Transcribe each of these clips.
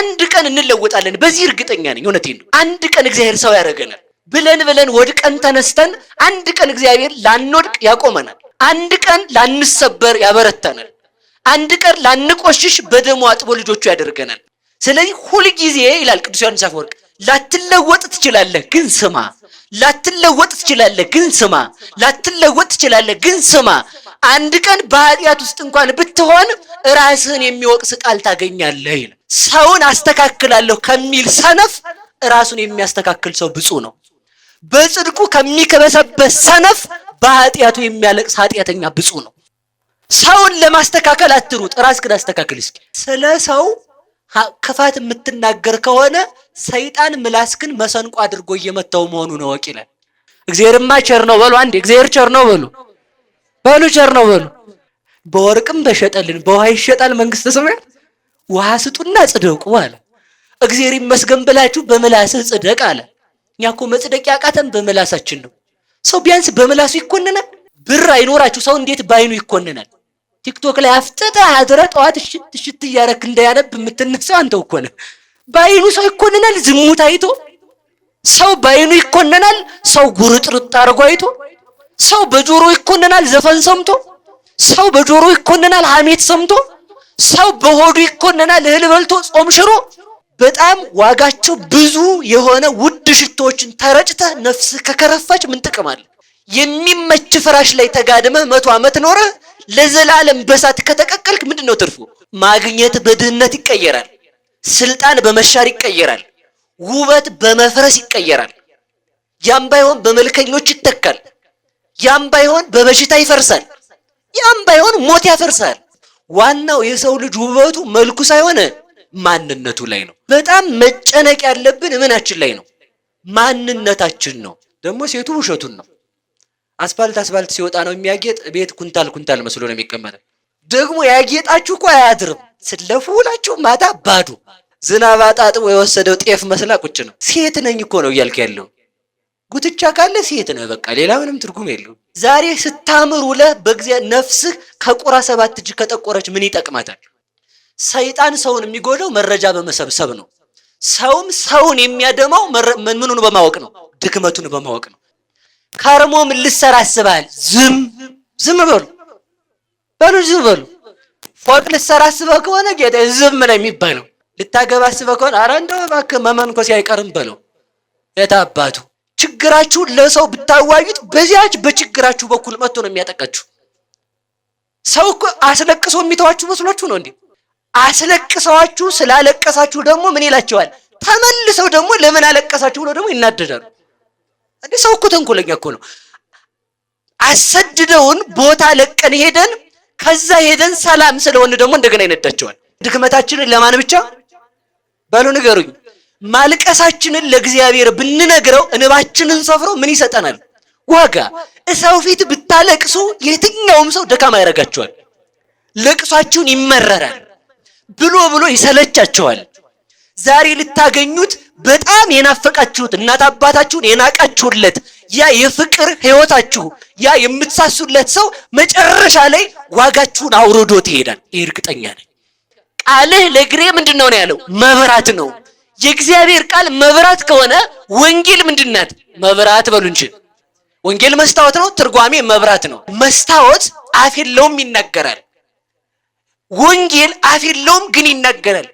አንድ ቀን እንለወጣለን። በዚህ እርግጠኛ ነኝ። እውነቴን ነው። አንድ ቀን እግዚአብሔር ሰው ያደርገናል ብለን ወድቀን ተነስተን አንድ ቀን እግዚአብሔር ላንወድቅ ያቆመናል። አንድ ቀን ላንሰበር ያበረታናል። አንድ ቀን ላንቆሽሽ በደሙ አጥቦ ልጆቹ ያደርገናል። ስለዚህ ሁል ጊዜ ይላል ቅዱስ ዮሐንስ አፈወርቅ ላትለወጥ ትችላለህ ግን ስማ፣ ላትለወጥ ትችላለህ ግን ስማ፣ ላትለወጥ ትችላለህ ግን ስማ። አንድ ቀን በኃጢአት ውስጥ እንኳን ብትሆን ራስህን የሚወቅስ ቃል ታገኛለህ ይላል። ሰውን አስተካክላለሁ ከሚል ሰነፍ ራሱን የሚያስተካክል ሰው ብፁዕ ነው። በጽድቁ ከሚከበሰበት ሰነፍ በኃጢአቱ የሚያለቅስ ኃጢአተኛ ብፁዕ ነው። ሰውን ለማስተካከል አትሩጥ፣ ራስህን አስተካክል። እስኪ ስለ ሰው ክፋት የምትናገር ከሆነ ሰይጣን ምላስክን መሰንቆ አድርጎ እየመታው መሆኑን እወቅ ይላል። እግዚአብሔርማ ቸር ነው በሉ። አንዴ እግዚአብሔር ቸር ነው በሉ። ቸር ነው በሉ። በወርቅም በሸጠልን በውሃ ይሸጣል መንግስተ ሰማያት። ውሃ ስጡና ጽደቁ አለ። እግዚአብሔር ይመስገን ብላችሁ በምላስህ ጽደቅ አለ። እኛ እኮ መጽደቅ ያቃተን በምላሳችን ነው። ሰው ቢያንስ በምላሱ ይኮንናል። ብር አይኖራችሁ ሰው እንዴት ባይኑ ይኮንናል? ቲክቶክ ላይ አፍጥጠህ አድረህ ጠዋት እሽት እያረክ እንዳያነብ የምትነሳው አንተው እኮ ነህ። ባይኑ ሰው ይኮንናል። ዝሙት አይቶ ሰው ባይኑ ይኮንናል። ሰው ጉርጥርጥ አድርጎ አይቶ ሰው በጆሮ ይኮንናል። ዘፈን ሰምቶ ሰው በጆሮ ይኮንናል። ሐሜት ሰምቶ ሰው በሆዱ ይኮንናል። እህል በልቶ ጾም ሽሮ። በጣም ዋጋቸው ብዙ የሆነ ውድ ሽቶዎችን ተረጭተህ ነፍስህ ከከረፋች ምን ጥቅም አለ? የሚመች ፍራሽ ላይ ተጋድመህ 100 ዓመት ኖረህ ለዘላለም በሳት ከተቀቀልክ ምንድነው ትርፉ? ማግኘት በድህነት ይቀየራል። ስልጣን በመሻር ይቀየራል። ውበት በመፍረስ ይቀየራል። ያም ባይሆን በመልከኞች ይተካል። ያም ባይሆን በበሽታ ይፈርሳል። ያም ባይሆን ሞት ያፈርሳል። ዋናው የሰው ልጅ ውበቱ መልኩ ሳይሆን ማንነቱ ላይ ነው። በጣም መጨነቅ ያለብን ምናችን ላይ ነው? ማንነታችን ነው። ደግሞ ሴቱ ውሸቱን ነው። አስፋልት ሲወጣ ነው የሚያጌጥ። ቤት ኩንታል መስሎ ነው የሚቀመጠው። ደግሞ ያጌጣችሁ እኮ አያድርም። ስለፉ ውላችሁ ማታ ባዶ ዝናብ አጣጥቦ የወሰደው ጤፍ መስላ ቁጭ ነው። ሴት ነኝ እኮ ነው እያልክ ያለው። ጉትቻ ካለ ሴት ነው በቃ፣ ሌላ ምንም ትርጉም የለውም። ዛሬ ስታምር ውለህ በእግዚአብሔር ነፍስህ ከቁራ 7 እጅ ከጠቆረች ምን ይጠቅማታል? ሰይጣን ሰውን የሚጎዳው መረጃ በመሰብሰብ ነው። ሰውም ሰውን የሚያደማው ምኑን በማወቅ ነው? ድክመቱን በማወቅ ነው። ከርሞ ምን ልትሰራ አስበሃል? ዝም በሉ። ዝም በሉ። ፎቅ ልትሰራ አስበህ ከሆነ ጌታ ዝም ነው የሚባለው። ልታገባ አስበህ ከሆነ ኧረ እንደው እባክህ መመንኮስ አይቀርም በለው። የታባቱ ችግራችሁን ለሰው ብታዋዩት በዚያች በችግራችሁ በኩል መጥቶ ነው የሚያጠቃችሁ። ሰው እኮ አስለቅሶ የሚተዋችሁ መስሏችሁ ነው እንዴ? አስለቅሰዋችሁ ስላለቀሳችሁ ደግሞ ምን ይላቸዋል? ተመልሰው ደግሞ ለምን አለቀሳችሁ ብለው ደግሞ ይናደዳሉ። እንዴ ሰው እኮ ተንኮለኛ እኮ ነው። አሰድደውን ቦታ ለቀን ሄደን ከዛ ሄደን ሰላም ስለሆነ ደግሞ እንደገና ይነዳቸዋል። ድክመታችንን ለማን ብቻ ባሉ ንገሩኝ። ማልቀሳችንን ለእግዚአብሔር ብንነግረው እንባችንን ሰፍሮ ምን ይሰጠናል? ዋጋ። ሰው ፊት ብታለቅሱ የትኛውም ሰው ደካማ ያደርጋቸዋል። ለቅሷችሁን ይመረራል ብሎ ይሰለቻቸዋል። ዛሬ ልታገኙት በጣም የናፈቃችሁት እናት አባታችሁን የናቃችሁለት ያ የፍቅር ህይወታችሁ ያ የምትሳሱለት ሰው መጨረሻ ላይ ዋጋችሁን አውርዶት ይሄዳል። እርግጠኛ ነኝ። ቃልህ ለእግሬ ምንድነው ነው ያለው? መብራት ነው። የእግዚአብሔር ቃል መብራት ከሆነ ወንጌል ምንድናት? መብራት በሉ እንጂ። ወንጌል መስታወት ነው፣ ትርጓሜ መብራት ነው። መስታወት አፍ የለውም ይናገራል። ወንጌል አፍ የለውም ግን ይናገራል።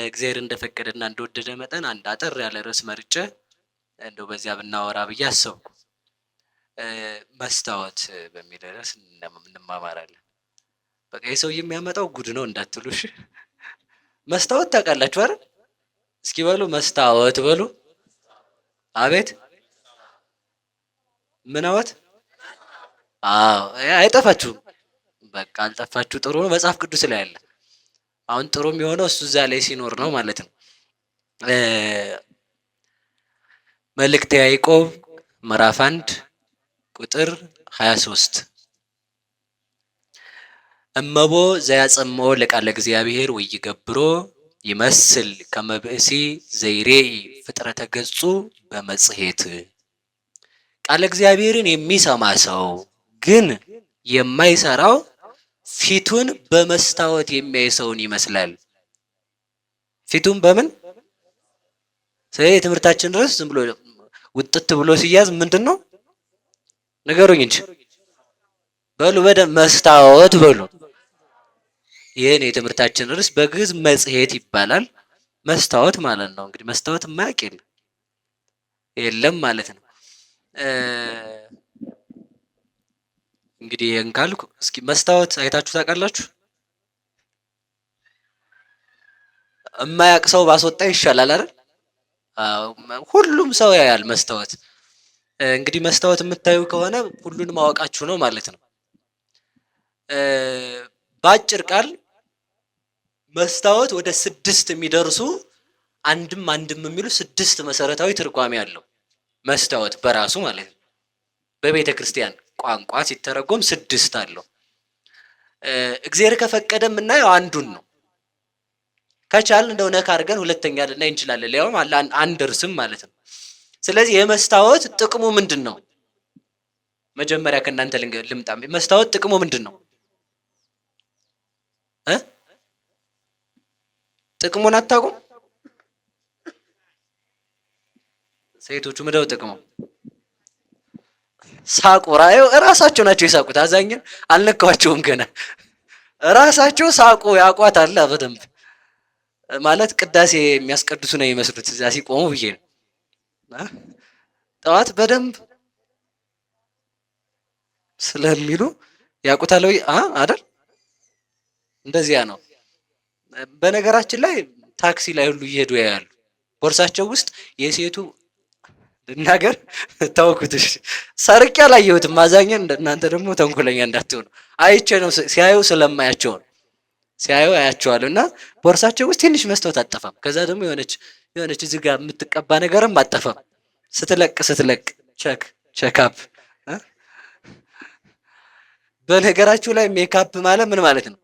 እግዚአብሔር እንደፈቀደና እንደወደደ መጠን አንድ አጠር ያለ ርዕስ መርጬ እንደው በዚያ ብናወራ ብዬ አሰብኩ። መስታወት በሚል ርዕስ እንማማራለን። በቃ የሰው የሚያመጣው ጉድ ነው እንዳትሉሽ። መስታወት ታውቃላችሁ አይደል? እስኪ በሉ መስታወት በሉ። አቤት ምናወት? አዎ አይጠፋችሁም። በቃ አልጠፋችሁ። ጥሩ ነው። መጽሐፍ ቅዱስ ላይ አለ። አሁን ጥሩ የሚሆነው እሱ እዛ ላይ ሲኖር ነው ማለት ነው። መልእክተ ያዕቆብ ምዕራፍ 1 ቁጥር 23 እመቦ ዘያጸምኦ ለቃለ እግዚአብሔር ወይገብሮ ይመስል ከመብእሲ ዘይሬኢ ፍጥረተ ገጹ በመጽሔት። ቃለ እግዚአብሔርን የሚሰማ ሰው ግን የማይሰራው ፊቱን በመስታወት የሚያይ ሰውን ይመስላል። ፊቱም በምን ስለዚህ የትምህርታችን ርዕስ ዝም ብሎ ውጥት ብሎ ሲያዝ ምንድን ነው ንገሩኝ እንጂ በሉ በደምብ መስታወት በሉ። ይህን የትምህርታችን ርዕስ በግዕዝ መጽሔት ይባላል። መስታወት ማለት ነው። እንግዲህ መስታወት የማያውቅ የለም ማለት ነው። እንግዲህ ይህን ካልኩ እስኪ መስታወት አይታችሁ ታውቃላችሁ? የማያውቅ ሰው ባስወጣ ይሻላል አይደል? ሁሉም ሰው ያያል መስታወት። እንግዲህ መስታወት የምታዩ ከሆነ ሁሉንም ማወቃችሁ ነው ማለት ነው። በአጭር ቃል መስታወት ወደ 6 የሚደርሱ አንድም የሚሉ 6 መሰረታዊ ትርጓሜ አለው መስታወት በራሱ ማለት ነው። በቤተ ክርስቲያን ቋንቋ ሲተረጎም 6 አለው። እግዚአብሔር ከፈቀደ የምናየው አንዱን ነው። ከቻልን እንደው ነካ አድርገን ሁለተኛ ልናይ እንችላለን። ሊያውም አንደርስም ማለት ነው። ስለዚህ የመስታወት ጥቅሙ ምንድን ነው? መጀመሪያ ከእናንተ ልምጣ። መስታወት ጥቅሙ ምንድን ነው? ጥቅሙን አታውቁም? ሴቶቹ ምንድነው ጥቅሙ? ሳቁ። ራዩ እራሳቸው ናቸው የሳቁት። አዛኝን አልነካዋቸውም ገና እራሳቸው ሳቁ። ያቋታል በደንብ ማለት ቅዳሴ የሚያስቀድሱ ነው የሚመስሉት እዛ ሲቆሙ ብዬ ነው። ጠዋት በደንብ ስለሚሉ ያውቁታል አይደል? እንደዚያ ነው። በነገራችን ላይ ታክሲ ላይ ሁሉ እየሄዱ ያያሉ። ቦርሳቸው ውስጥ የሴቱ ልናገር ታውቁትሽ ሰርቄ አላየሁትም። አዛኝን እናንተ ደግሞ ተንኮለኛ እንዳትሆኑ አይቼ ነው ሲያዩ ስለማያቸው ነው። ሲያዩ አያቸዋለሁ እና ቦርሳቸው ውስጥ ትንሽ መስታወት አጠፋም። ከዛ ደግሞ የሆነች እዚህ ጋር የምትቀባ ነገርም አጠፋም። ስትለቅ ቼክአፕ። በነገራችሁ ላይ ሜካፕ ማለት ምን ማለት ነው?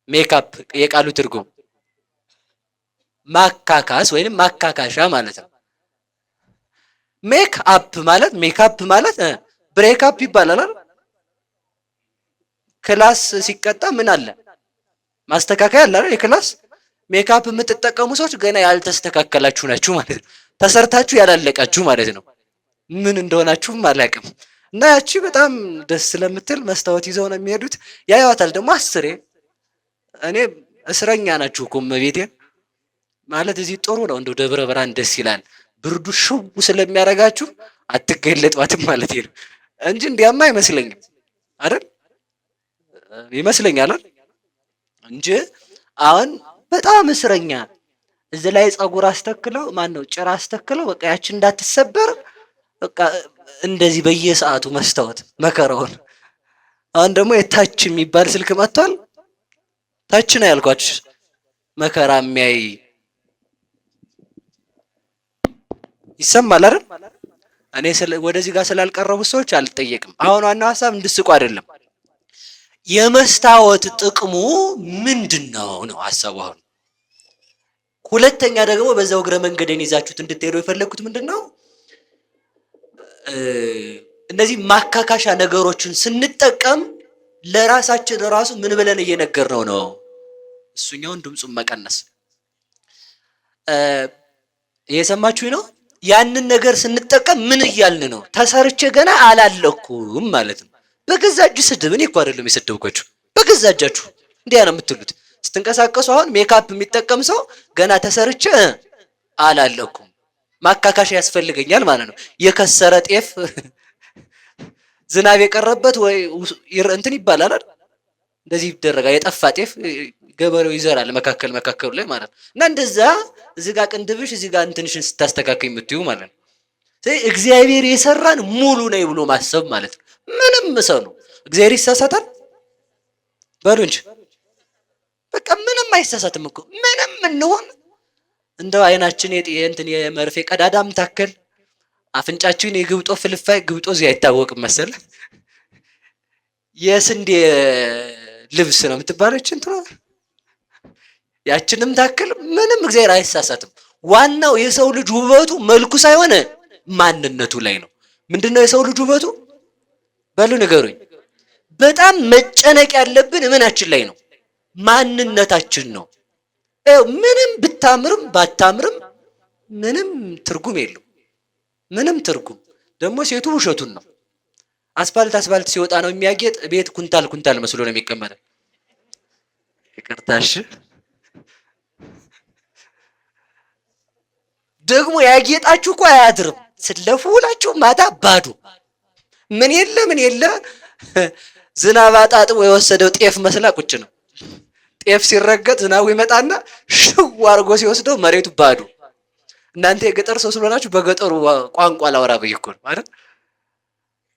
ሜካፕ የቃሉ ትርጉም ማካካስ ወይንም ማካካሻ ማለት ነው። ሜካፕ ማለት ብሬክአፕ ይባላል አይደል? ክላስ ሲቀጣ ምን አለ? ማስተካከያ አለ አይደል? የክላስ ሜካፕ የምትጠቀሙ ሰዎች ገና ያልተስተካከላችሁ ናችሁ ማለት ነው። ተሰርታችሁ ያላለቃችሁ ማለት ነው። ምን እንደሆናችሁም አላውቅም። እና ያቺ በጣም ደስ ስለምትል መስታወት ይዘው ነው የሚሄዱት። ያዩዋታል ደግሞ 10። እኔ እስረኛ ናችሁ እኮ እመቤቴ ማለት እዚህ ጥሩ ነው። እንደው ደብረ ብርሃን ደስ ይላል። ብርዱ ሽው ስለሚያረጋችሁ አትገለጧትም ማለት ነው እንጂ እንዲያማ አይመስለኝም አይደል? ይመስለኛል እንጂ አሁን በጣም እስረኛ እዚህ ላይ ጸጉር አስተክለው ጭራ አስተክለው በቃ ያቺ እንዳትሰበር በቃ እንደዚህ በየሰዓቱ መስታወት መከራውን። አሁን ደግሞ የታች የሚባል ስልክ መጥቷል። ታች ነው ያልኳችሁ መከራ የሚያይ ይሰማል አይደል? እኔ ወደዚህ ጋር ስላልቀረቡ ሰዎች አልጠየቅም። አሁን ዋናው ሀሳብ እንድስቁ አይደለም። የመስታወት ጥቅሙ ምንድነው ነው ሀሳቡ። አሁን ሁለተኛ ደግሞ በዛው እግረ መንገድን ይዛችሁት እንድትሄዱ የፈለኩት ምንድነው እነዚህ ማካካሻ ነገሮችን ስንጠቀም ለራሳችን ራሱ ምን ብለን እየነገርነው ነው? እሱኛውን ድምፁን መቀነስ እየሰማችሁኝ ነው? ያንን ነገር ስንጠቀም ምን እያልን ነው? ተሰርቼ ገና አላለኩም ማለት ነው። በገዛ እጅ ስድብ። እኔ እኮ አይደለም የሰደብኳችሁ፣ በገዛ እጃችሁ እንዲያ ነው የምትሉት ስትንቀሳቀሱ። አሁን ሜካፕ የሚጠቀም ሰው ገና ተሰርቼ አላለኩም ማካካሻ ያስፈልገኛል ማለት ነው። የከሰረ ጤፍ ዝናብ የቀረበት ወይ እንትን ይባላል አይደል? እንደዚህ ይደረጋል። የጠፋ ጤፍ ገበሬው ይዘራል መካከሉ ላይ ማለት ነው። እና እንደዛ እዚህ ጋር ቅንድብሽ እዚህ ጋር እንትንሽን ስታስተካክል የምትዩ ማለት ነው። ስለዚህ እግዚአብሔር የሰራን ሙሉ ነው ብሎ ማሰብ ማለት ነው። ምንም ሰው ነው እግዚአብሔር ይሳሳታል በሉ እንጂ በቃ ምንም አይሳሳትም እኮ ምንም እንሆን እንደው አይናችን የእንትን የመርፌ ቀዳዳም ታከል አፍንጫችን የግብጦ ፍልፋይ ግብጦ እዚህ አይታወቅም መሰል የስንዴ ልብስ ነው የምትባለች እንትና ያችንም ታከል ምንም እግዚአብሔር አይሳሳትም። ዋናው የሰው ልጅ ውበቱ መልኩ ሳይሆን ማንነቱ ላይ ነው። ምንድነው የሰው ልጅ ውበቱ? በሉ ንገሩኝ። በጣም መጨነቅ ያለብን ምናችን ላይ ነው? ማንነታችን ነው። ምንም ብታምርም ባታምርም ምንም ትርጉም የለው። ምንም ትርጉም ደግሞ ሴቱ ውሸቱን ነው። አስፋልት ሲወጣ ነው የሚያጌጥ። ቤት ኩንታል መስሎ ነው የሚቀመጠው። ይቅርታሽ ደግሞ ያጌጣችሁ እኮ አያድርም። ስለፉ ውላችሁ ማታ ባዶ ምን የለ ዝናብ አጣጥቦ የወሰደው ጤፍ መስላ ቁጭ ነው። ጤፍ ሲረገጥ ዝናቡ ይመጣና ሽው አድርጎ ሲወስደው መሬቱ ባዶ። እናንተ የገጠር ሰው ስለሆናችሁ በገጠሩ ቋንቋ ላወራ ብዬ እኮ ነው አይደል?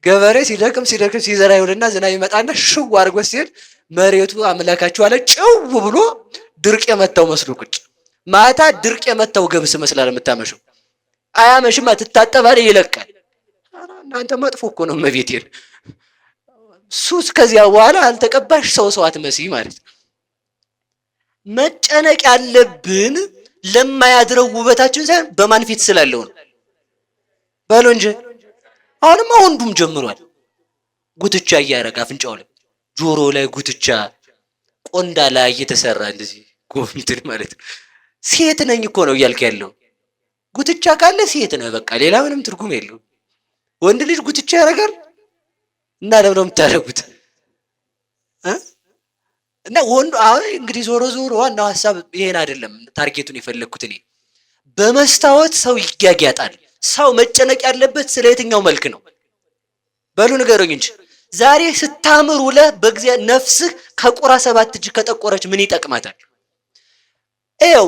ገበሬ ሲደክም ሲዘራ ይውልና ዝናብ ይመጣና ሽው አድርጎ ሲሄድ መሬቱ አምላካችሁ አለ ጭው ብሎ ድርቅ የመታው መስሎ ቁጭ። ማታ ድርቅ የመታው ገብስ መስላል የምታመሸው። አያመሽማ ትታጠባለህ፣ ይለቃል። እናንተ መጥፎ እኮ ነው መቤቴን ሱስ። ከዚያ በኋላ አልተቀባሽ ሰው አትመስይ ማለት ነው። መጨነቅ ያለብን ለማያድረው ውበታችን ሳይሆን በማን ፊት ስላለው ነው። በሉ እንጂ አሁንማ ወንዱም ጀምሯል ጉትቻ እያደረገ አፍንጫው ላይ ጆሮ ላይ ጉትቻ ቆንዳ ላይ እየተሰራ እንደዚህ ጎምትል ማለት ነው። ሴት ነኝ እኮ ነው እያልክ ያለው። ጉትቻ ካለ ሴት ነህ በቃ፣ ሌላ ምንም ትርጉም የለውም። ወንድ ልጅ ጉትቻ ያደርጋል እና ለምን ነው የምታደርጉት? እና ወንዱ አሁን እንግዲህ ዞሮ ዋናው ሐሳብ ይሄን አይደለም። ታርጌቱን የፈለኩት እኔ በመስታወት ሰው ይጋጋጣል። ሰው መጨነቅ ያለበት ስለ የትኛው መልክ ነው? በሉ ንገሩኝ እንጂ ዛሬ ስታምር ውለህ በእግዚአብሔር ነፍስህ ከቁራ 7 እጅ ከጠቆረች ምን ይጠቅማታል? ይኸው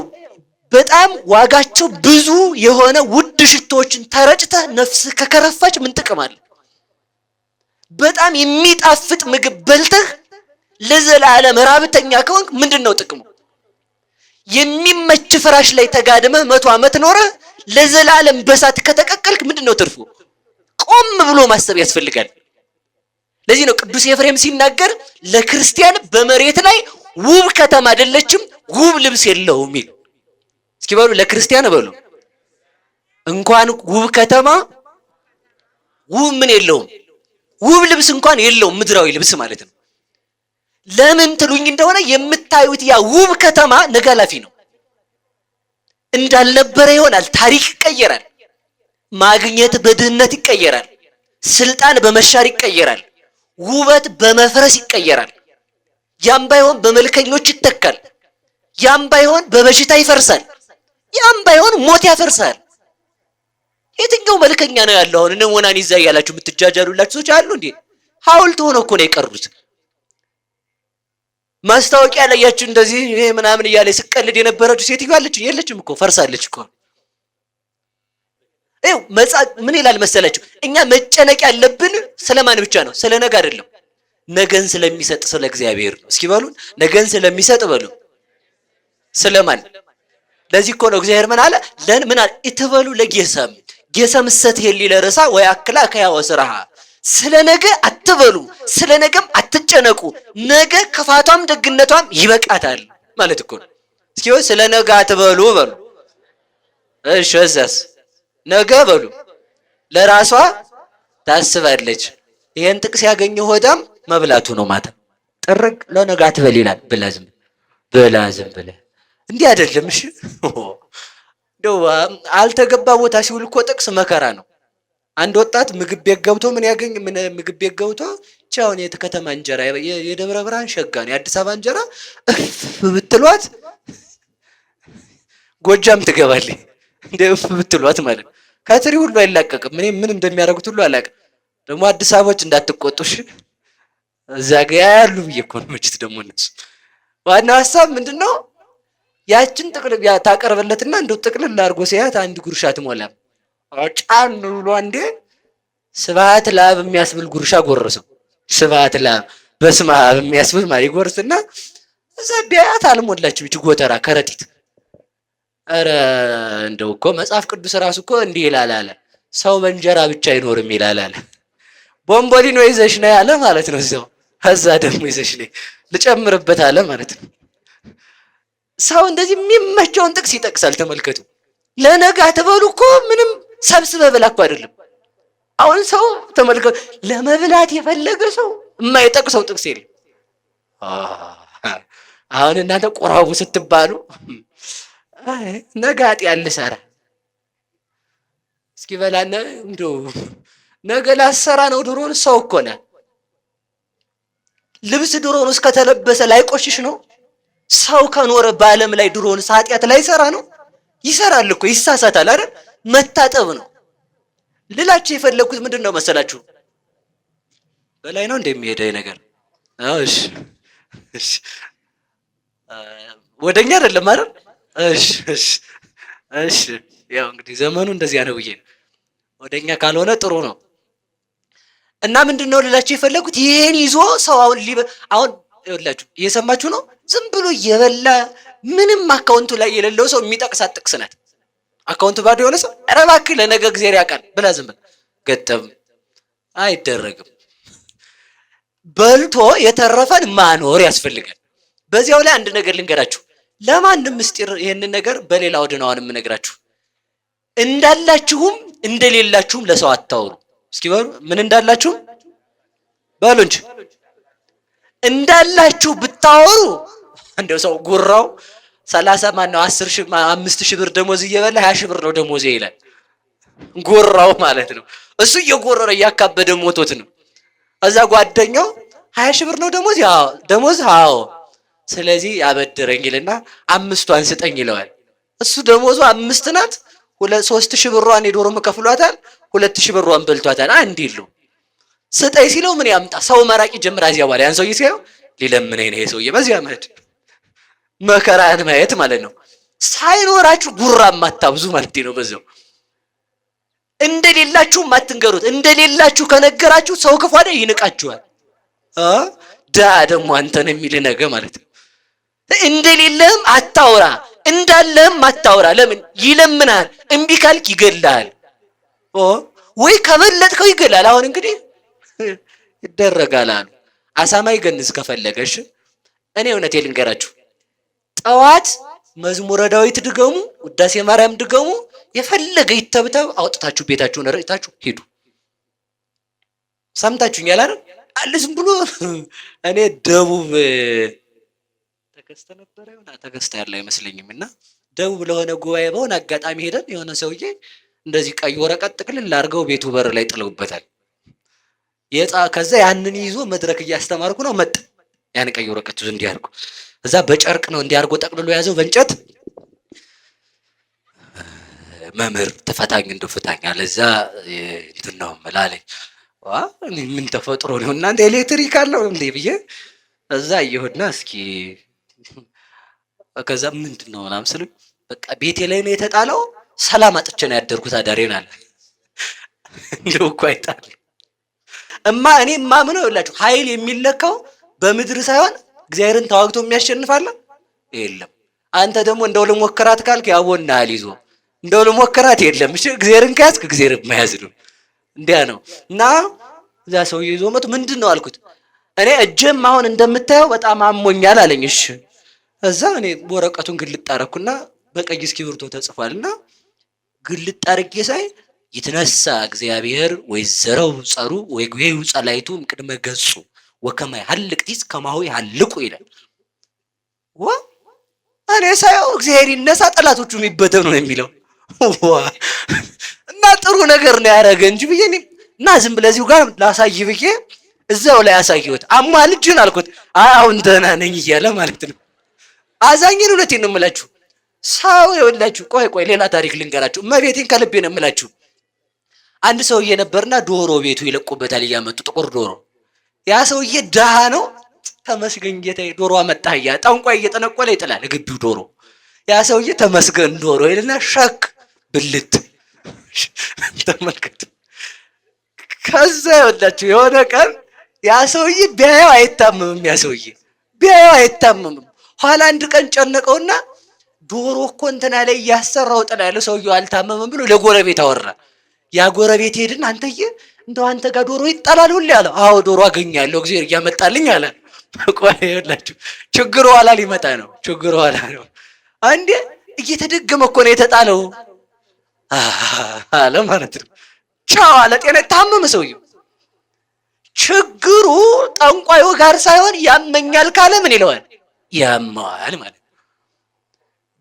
በጣም ዋጋቸው ብዙ የሆነ ውድ ሽቶዎችን ተረጭተህ ነፍስህ ከከረፋች ምን ጥቅም አለ? በጣም የሚጣፍጥ ምግብ በልተህ ለዘላለም ራብተኛ ከሆንክ ምንድነው ጥቅሙ? የሚመች ፍራሽ ላይ ተጋድመህ 100 ዓመት ኖረህ ለዘላለም በሳት ከተቀቀልክ ምንድነው ትርፉ? ቆም ብሎ ማሰብ ያስፈልጋል። ለዚህ ነው ቅዱስ ኤፍሬም ሲናገር ለክርስቲያን በመሬት ላይ ውብ ከተማ አይደለችም ውብ ልብስ የለውም ይል። እስኪ በሉ ለክርስቲያን በሉ እንኳን ውብ ከተማ ውብ ምን የለውም፣ ውብ ልብስ እንኳን የለውም፣ ምድራዊ ልብስ ማለት ነው። ለምን ትሉኝ እንደሆነ የምታዩት ያ ውብ ከተማ ነገ ኃላፊ ነው፣ እንዳልነበረ ይሆናል። ታሪክ ይቀየራል። ማግኘት በድህነት ይቀየራል። ስልጣን በመሻር ይቀየራል። ውበት በመፍረስ ይቀየራል። ያም ባይሆን በመልከኞች ይተካል። ያም ባይሆን በበሽታ ይፈርሳል። ያም ባይሆን ሞት ያፈርሳል። የትኛው መልከኛ ነው ያለው? አሁን እነሞናን ይዛ ያላችሁ የምትጃጃሉላችሁ ሰዎች አሉ እንዴ? ሐውልት ሆነ እኮ ነው የቀሩት። ማስታወቂያ ላይ ያችሁ እንደዚህ ይሄ ምናምን እያለ ስቀልድ የነበረችው ሴትዮ አለች የለችም እኮ ፈርሳለች እኮ። ይኸው ምን ይላል መሰላችሁ? እኛ መጨነቅ ያለብን ስለማን ብቻ ነው? ስለ ነገ አይደለም። ነገን ስለሚሰጥ ስለ እግዚአብሔር ነው። እስኪ በሉን ነገን ስለሚሰጥ በሉ። ስለማን? ለዚህ እኮ ነው እግዚአብሔር ምን አለ? ምን አለ? ኢትበሉ ለጌሰም ጌሰም ስትሄል ለረሳ ወይ አክላ ከያው ስራሃ። ስለ ነገ አትበሉ፣ ስለ ነገም አትጨነቁ፣ ነገ ክፋቷም ደግነቷም ይበቃታል ማለት እኮ ነው። እስኪ ስለ ነገ አትበሉ በሉ። እሺ እዛስ ነገ በሉ ለራሷ ታስባለች። ይሄን ጥቅስ ያገኘው ሆዳም መብላቱ ነው። ማታ ጥርቅ ለነገ አትበል ይላል። ብላ ዝም ብለህ እንዲህ አይደለም። እሺ እንደው አልተገባ ቦታ ሲውል እኮ ጥቅስ መከራ ነው። አንድ ወጣት ምግብ ቤት ገብቶ ምግብ ቤት ገብቶ ቻውን የከተማ እንጀራ የደብረ ብርሃን ሸጋ ነው የአዲስ አበባ እንጀራ ብትሏት ጎጃም ትገባለች። እንደ ብትሏት ማለት ከትሪ ሁሉ አይላቀቅም። ምን እንደሚያደርጉት ሁሉ አላውቅም። ደግሞ አዲስ አበባዎች እንዳትቆጡሽ እዛ ጋ ያሉ ብዬ እኮ ነው መችት ደግሞ እነሱ ዋናው ሐሳብ ምንድነው? ያችን ጥቅልል ታቀርበለትና እንደው ጥቅልል አድርጎ ሲያት አንድ ጉርሻ ትሞላም ጫን ብሎ አንዴ ስብሐት ለአብ የሚያስብል ጉርሻ ጎረሰው። ስብሐት ለአብ በስመ አብ የሚያስብል ማለት ይጎርስና እዛ ቢያት አልሞላችም እቺ ጎተራ ከረጢት። ኧረ እንደው እኮ መጽሐፍ ቅዱስ ራሱ እኮ እንዲህ ይላል አለ ሰው በእንጀራ ብቻ አይኖርም ይላል አለ። ቦምቦሊኖ ይዘሽ ነው ያለ ማለት ነው። እዛ ደግሞ ይዘሽ ነው ልጨምርበት አለ ማለት ነው። ሰው እንደዚህ የሚመቸውን ጥቅስ ይጠቅሳል። ተመልከቱ። ለነገ አትበሉ እኮ ምንም ሰብስበህ ብላ እኮ አይደለም። አሁን ሰው ተመልከቱ፣ ለመብላት የፈለገ ሰው የማይጠቅሰው ጥቅስ የለም። አሁን እናንተ ቆራቡ ስትባሉ አይ ነገ ኃጢአት ልሰራ እስኪ በላና እንደው ነገ ላሰራ ነው። ድሮን ሰው እኮ ነህ። ልብስ ድሮን እስከተለበሰ ላይቆሽሽ ነው። ሰው ከኖረ በዓለም ላይ ድሮን ኃጢአት ላይሰራ ነው። ይሰራል እኮ ይሳሳታል አይደል? መታጠብ ነው ልላችሁ የፈለኩት። ምንድን ነው መሰላችሁ? በላይ ነው እንደሚሄደው ነገር። እሺ እሺ፣ ወደኛ አይደለም አይደል? እሺ እሺ እሺ። ያው እንግዲህ ዘመኑ እንደዚያ ነው ብዬ ነው። ወደኛ ካልሆነ ጥሩ ነው። እና ምንድነው ልላችሁ የፈለኩት ይሄን ይዞ ሰው አሁን ይኸውላችሁ እየሰማችሁ ነው። ዝም ብሎ እየበላ ምንም አካውንቱ ላይ የሌለው ሰው የሚጠቅሳት ጥቅስ ናት። አካውንቱ ባዶ የሆነ ሰው ኧረ እባክህ ለነገ እግዚአብሔር ያውቃል ብላ ዝም ብላ ገጠም አይደረግም። በልቶ የተረፈን ማኖር ያስፈልጋል። በዚያው ላይ አንድ ነገር ልንገራችሁ። ለማንም ምስጢር ይሄንን ነገር በሌላ ወድናውን የምነግራችሁ እንዳላችሁም እንደሌላችሁም ለሰው አታውሩ። እስኪ በሉ ምን እንዳላችሁ በሉ እንጂ እንዳላችሁ ብታወሩ እንደው ሰው ጉራው 30 ማን ነው 5,000 ብር ደሞዝ እየበላ 20,000 ብር ነው ደሞዝ ይላል። ጉራው ማለት ነው። እሱ እየጎረረ እያካበደ ሞቶት ነው። እዛ ጓደኛው 20,000 ብር ነው ደሞዝ፣ ያው ደሞዝ፣ አዎ ስለዚህ ያበድረኝ ይልና 5ቷን ስጠኝ ይለዋል። እሱ ደሞዙ 5 ናት። 3,000 ብሯን የዶሮ መከፍሏታል፣ 2,000 ብሯን በልቷታል። አንድ ይሉ ስጠኝ ሲለው ምን ያምጣ? ሰው መራቂ ጀምራ። እዚያ በኋላ ያን ሰውዬ ሲያየው ሊለምነኝ ነው ይሄ ሰውዬ። በዚያ መሄድ መከራን ማየት ማለት ነው። ሳይኖራችሁ ጉራ ማታብዙ ማለት ነው። በዛው እንደሌላችሁ ማትንገሩት። እንደሌላችሁ ከነገራችሁ ሰው ክፉ አይደል ይንቃችኋል። ዳ ደግሞ አንተን የሚል ነገ ማለት ነው። እንደሌለህም አታውራ፣ እንዳለህም አታውራ። ለምን ይለምናል? እምቢ ካልክ ይገላል። ወይ ከበለጥከው ይገላል። አሁን እንግዲህ ይደረጋል አሉ። አሳማ ይገንዝ ከፈለገሽ እኔ እውነቴን ልንገራችሁ። ጠዋት መዝሙረ ዳዊት ድገሙ፣ ውዳሴ ማርያም ድገሙ፣ የፈለገ ይተብተብ አውጥታችሁ ቤታችሁን ረጭታችሁ ሂዱ። ሰምታችሁኛል አይደል? አለ ዝም ብሎ እኔ ደቡብ ተከስተ ነበር ይሆናል ተከስተ ያለ አይመስለኝም። እና ደቡብ ለሆነ ጉባኤ በሆነ አጋጣሚ ሄደን የሆነ ሰውዬ እንደዚህ ቀይ ወረቀት ጥቅልል አድርገው ቤቱ በር ላይ ጥለውበታል። ከዛ ያንን ይዞ መድረክ እያስተማርኩ ነው መጣ። ያን ቀይ ወረቀት ይዞ እንዲያርጉ እዛ በጨርቅ ነው እንዲያርጎ ጠቅልሎ ያዘው በእንጨት። መምህር ተፈታኝ እንደው ፍታኝ አለዛ እንትን ነው መላለኝ። ምን ተፈጥሮ ነው እናንተ ኤሌክትሪክ አለው እንዴ ብዬ እዛ ይሁንና እስኪ ከዛ ምንድነው ምናምን ስል በቃ ቤቴ ላይ ነው የተጣለው። ሰላም አጥቼ ነው ያደርኩት አዳሬን አለ። እንደው እኮ አይጣል እኔ ማምነው ይላችሁ ኃይል የሚለካው በምድር ሳይሆን እግዚአብሔርን ተዋግቶ የሚያሸንፋል የለም። አንተ ደግሞ እንደው ልሞክራት ካልክ ያቦናል ይዞ እንደው ልሞክራት የለም። እሺ እግዚአብሔርን ከያዝክ እግዚአብሔርን መያዝ ነው። እንዲያ ነው። እና እዛ ሰውዬ ይዞ መጥቶ ምንድነው አልኩት። እኔ እጄም አሁን እንደምታየው በጣም አሞኛል አለኝ። እሺ እዛ እኔ ወረቀቱን ግልጥ አደረኩና በቀይ እስክሪብቶ ተጽፏልና ግልጥ አድርጌ ሳይ ይትነሳ እግዚአብሔር ወይ ዘረው ጸሩ ወይ ጉሄው ጸላይቱ ቅድመ ገጹ ወከማይ ሐልቅቲስ ከማሆይ ሐልቁ ይላል። እኔ ሳየው እግዚአብሔር ይነሳ ጠላቶቹ የሚበተኑ ነው የሚለው። እና ጥሩ ነገር ነው ያደረገ እንጂ ብዬ እና ዝም ብለህ እዚሁ ጋር ላሳይ ብዬ እዛው ላይ ያሳየሁት። አማ ልጅን አልኩት። አሁን ደህና ነኝ እያለ ማለት ነው። አዛኝን እውነቴን ነው የምላችሁ። ሰው ይኸውላችሁ፣ ቆይ ሌላ ታሪክ ልንገራችሁ። እመቤቴን ከልቤ ነው የምላችሁ። አንድ ሰውዬ ነበርና ዶሮ ቤቱ ይለቁበታል እያመጡ ጥቁር ዶሮ። ያ ሰውዬ ድሃ ነው። ተመስገን ጌታዬ ዶሮ አመጣህ እያለ ጠንቋይ እየጠነቆለ ይጥላል ግቢው ዶሮ። ያ ሰውዬ ተመስገን ዶሮ ይልና ሸክ ብልት ተመልከቱ። ከዛ ይኸውላችሁ የሆነ ቀን ያ ሰውዬ ቢያየው አይታመምም። ያ ሰውዬ ቢያየው አይታመምም። ኋላ አንድ ቀን ጨነቀውና ዶሮ እኮ እንትና ላይ እያሰራው ጥላ ያለው ሰውዬው አልታመምም ብሎ ለጎረቤት አወራ። ያ ጎረቤት ሄድን አንተዬ እንደው አንተ ጋር ዶሮ ይጣላል ሁሌ አለ። አዎ ዶሮ አገኛለሁ እግዚአብሔር እያመጣልኝ አለ። ቆይ ይኸውላችሁ ችግሩ ኋላ ሊመጣ ነው። ችግሩ ኋላ ነው። አንዴ እየተደገመ እኮ ነው የተጣለው አለ ማለት ነው። ቻው አለ። ጤና ታመመ ሰውዬው። ችግሩ ጠንቋዩ ጋር ሳይሆን ያመኛል ካለ ምን ይለዋል? ያማዋል ማለት ነው።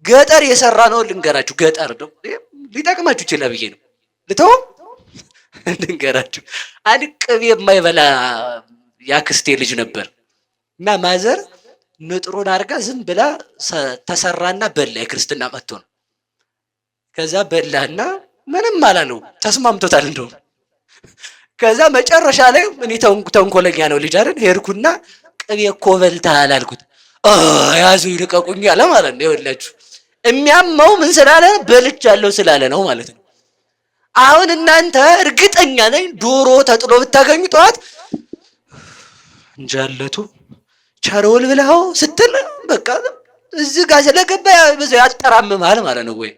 ገጠር የሰራ ነው ልንገራችሁ። ገጠር ነው ሊጠቅማችሁ ይችላል ብዬ ነው ልተው ልንገራችሁ። አንድ ቅቤ የማይበላ ያክስቴ ልጅ ነበር እና ማዘር ንጥሩን አድርጋ ዝም ብላ ተሰራና በላ። የክርስትና መጥቶ ነው። ከዛ በላና ምንም አላለው፣ ተስማምቶታል እንደውም። ከዛ መጨረሻ ላይ እኔ ተንኮለኛ ነው ልጅ አይደል፣ ሄድኩና ቅቤ እኮ በልተሃል አልኩት። ያዙ ይልቀቁኝ አለ ማለት ነው። ይኸውላችሁ የሚያመው ምን ስላለ በልቻለሁ ስላለ ነው ማለት ነው። አሁን እናንተ እርግጠኛ ነኝ ዶሮ ተጥሎ ብታገኙ ጠዋት እንጃለቱ ቻሮል ብለው ስትል በቃ እዚህ ጋር ስለገባ ያጠራምማል ማለት ነው። ወይ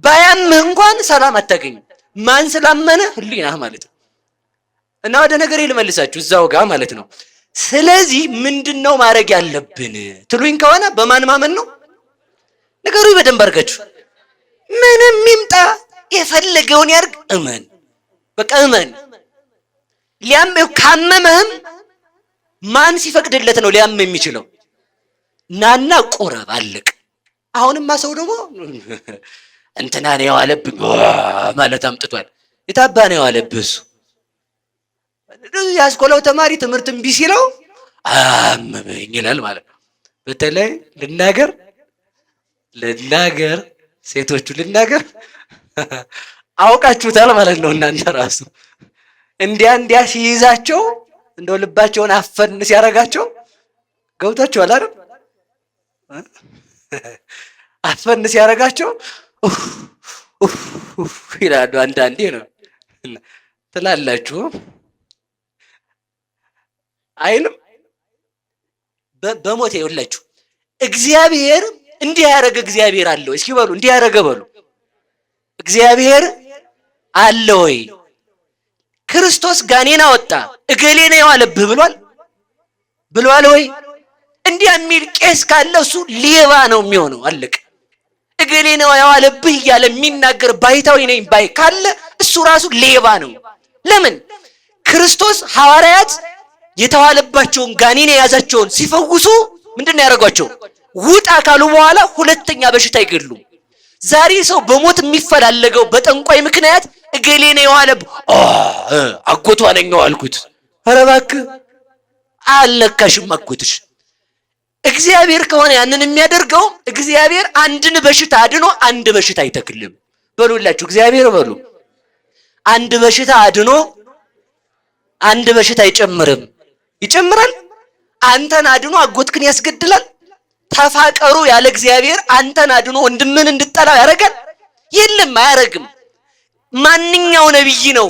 ባያምህ እንኳን ሰላም አታገኝም። ማን ስላመነ ህሊናህ ማለት ነው። እና ወደ ነገሬ ልመልሳችሁ እዛው ጋር ማለት ነው። ስለዚህ ምንድነው ማድረግ ያለብን ትሉኝ ከሆነ በማን ማመን ነው? ነገሩ በደንብ አድርጋችሁ ምንም ይምጣ የፈለገውን ያርግ እመን። በቃ እመን። ሊያምህ ካመመህም ማን ሲፈቅድለት ነው ሊያም የሚችለው? ናና ቁረብ አለቅ። አሁንማ ሰው ደግሞ እንትና ነው ያለብኝ ማለት አምጥቷል። የታባ ነው ያለብህ እሱ። ያስኮላው ተማሪ ትምህርት እምቢ ሲለው አመመኝ ይላል ማለት ነው። በተለይ ልናገር ሴቶቹ ልናገር አውቃችሁታል ማለት ነው። እናንተ ራሱ እንዲያ ሲይዛቸው እንደው ልባቸውን አፈን ሲያረጋቸው ገብታችኋል አይደል? አፈን ሲያረጋቸው ይላሉ። አንዳንዴ ነው ትላላችሁ አይልም? በሞቴ ይኸውላችሁ እግዚአብሔር እንዲህ ያረገ እግዚአብሔር አለ ወይ? እስኪ በሉ እንዲህ ያረገ በሉ። እግዚአብሔር አለ ወይ? ክርስቶስ ጋኔን አወጣ እገሌ ነው የዋለብህ ብሏል ወይ? እንዲህ የሚል ቄስ ካለ እሱ ሌባ ነው የሚሆነው። አለቀ። እገሌ ነው የዋለብህ እያለ የሚናገር ባይታዊ ነኝ ባይ ካለ እሱ ራሱ ሌባ ነው። ለምን? ክርስቶስ ሐዋርያት የተዋለባቸውን ጋኔን የያዛቸውን ሲፈውሱ ምንድን ነው ያደረጓቸው? ውጣ ካሉ በኋላ ሁለተኛ በሽታ አይገድሉም። ዛሬ ሰው በሞት የሚፈላለገው በጠንቋይ ምክንያት እገሌ ነው የዋለብህ አጎቷ ነኝ አልኩት። ኧረ እባክህ አልነካሽም አጎትሽ። እግዚአብሔር ከሆነ ያንን የሚያደርገው እግዚአብሔር አንድን በሽታ አድኖ አንድ በሽታ አይተክልም። በሉላችሁ እግዚአብሔር በሉ። አንድ በሽታ አድኖ አንድ በሽታ አይጨምርም። ይጨምራል። አንተን አድኖ አጎትክን ያስገድላል። ተፋቀሩ ያለ እግዚአብሔር አንተን አድኖ ወንድምን እንድጠላው ያደርጋል? የለም፣ አያረግም። ማንኛው ነብይ ነው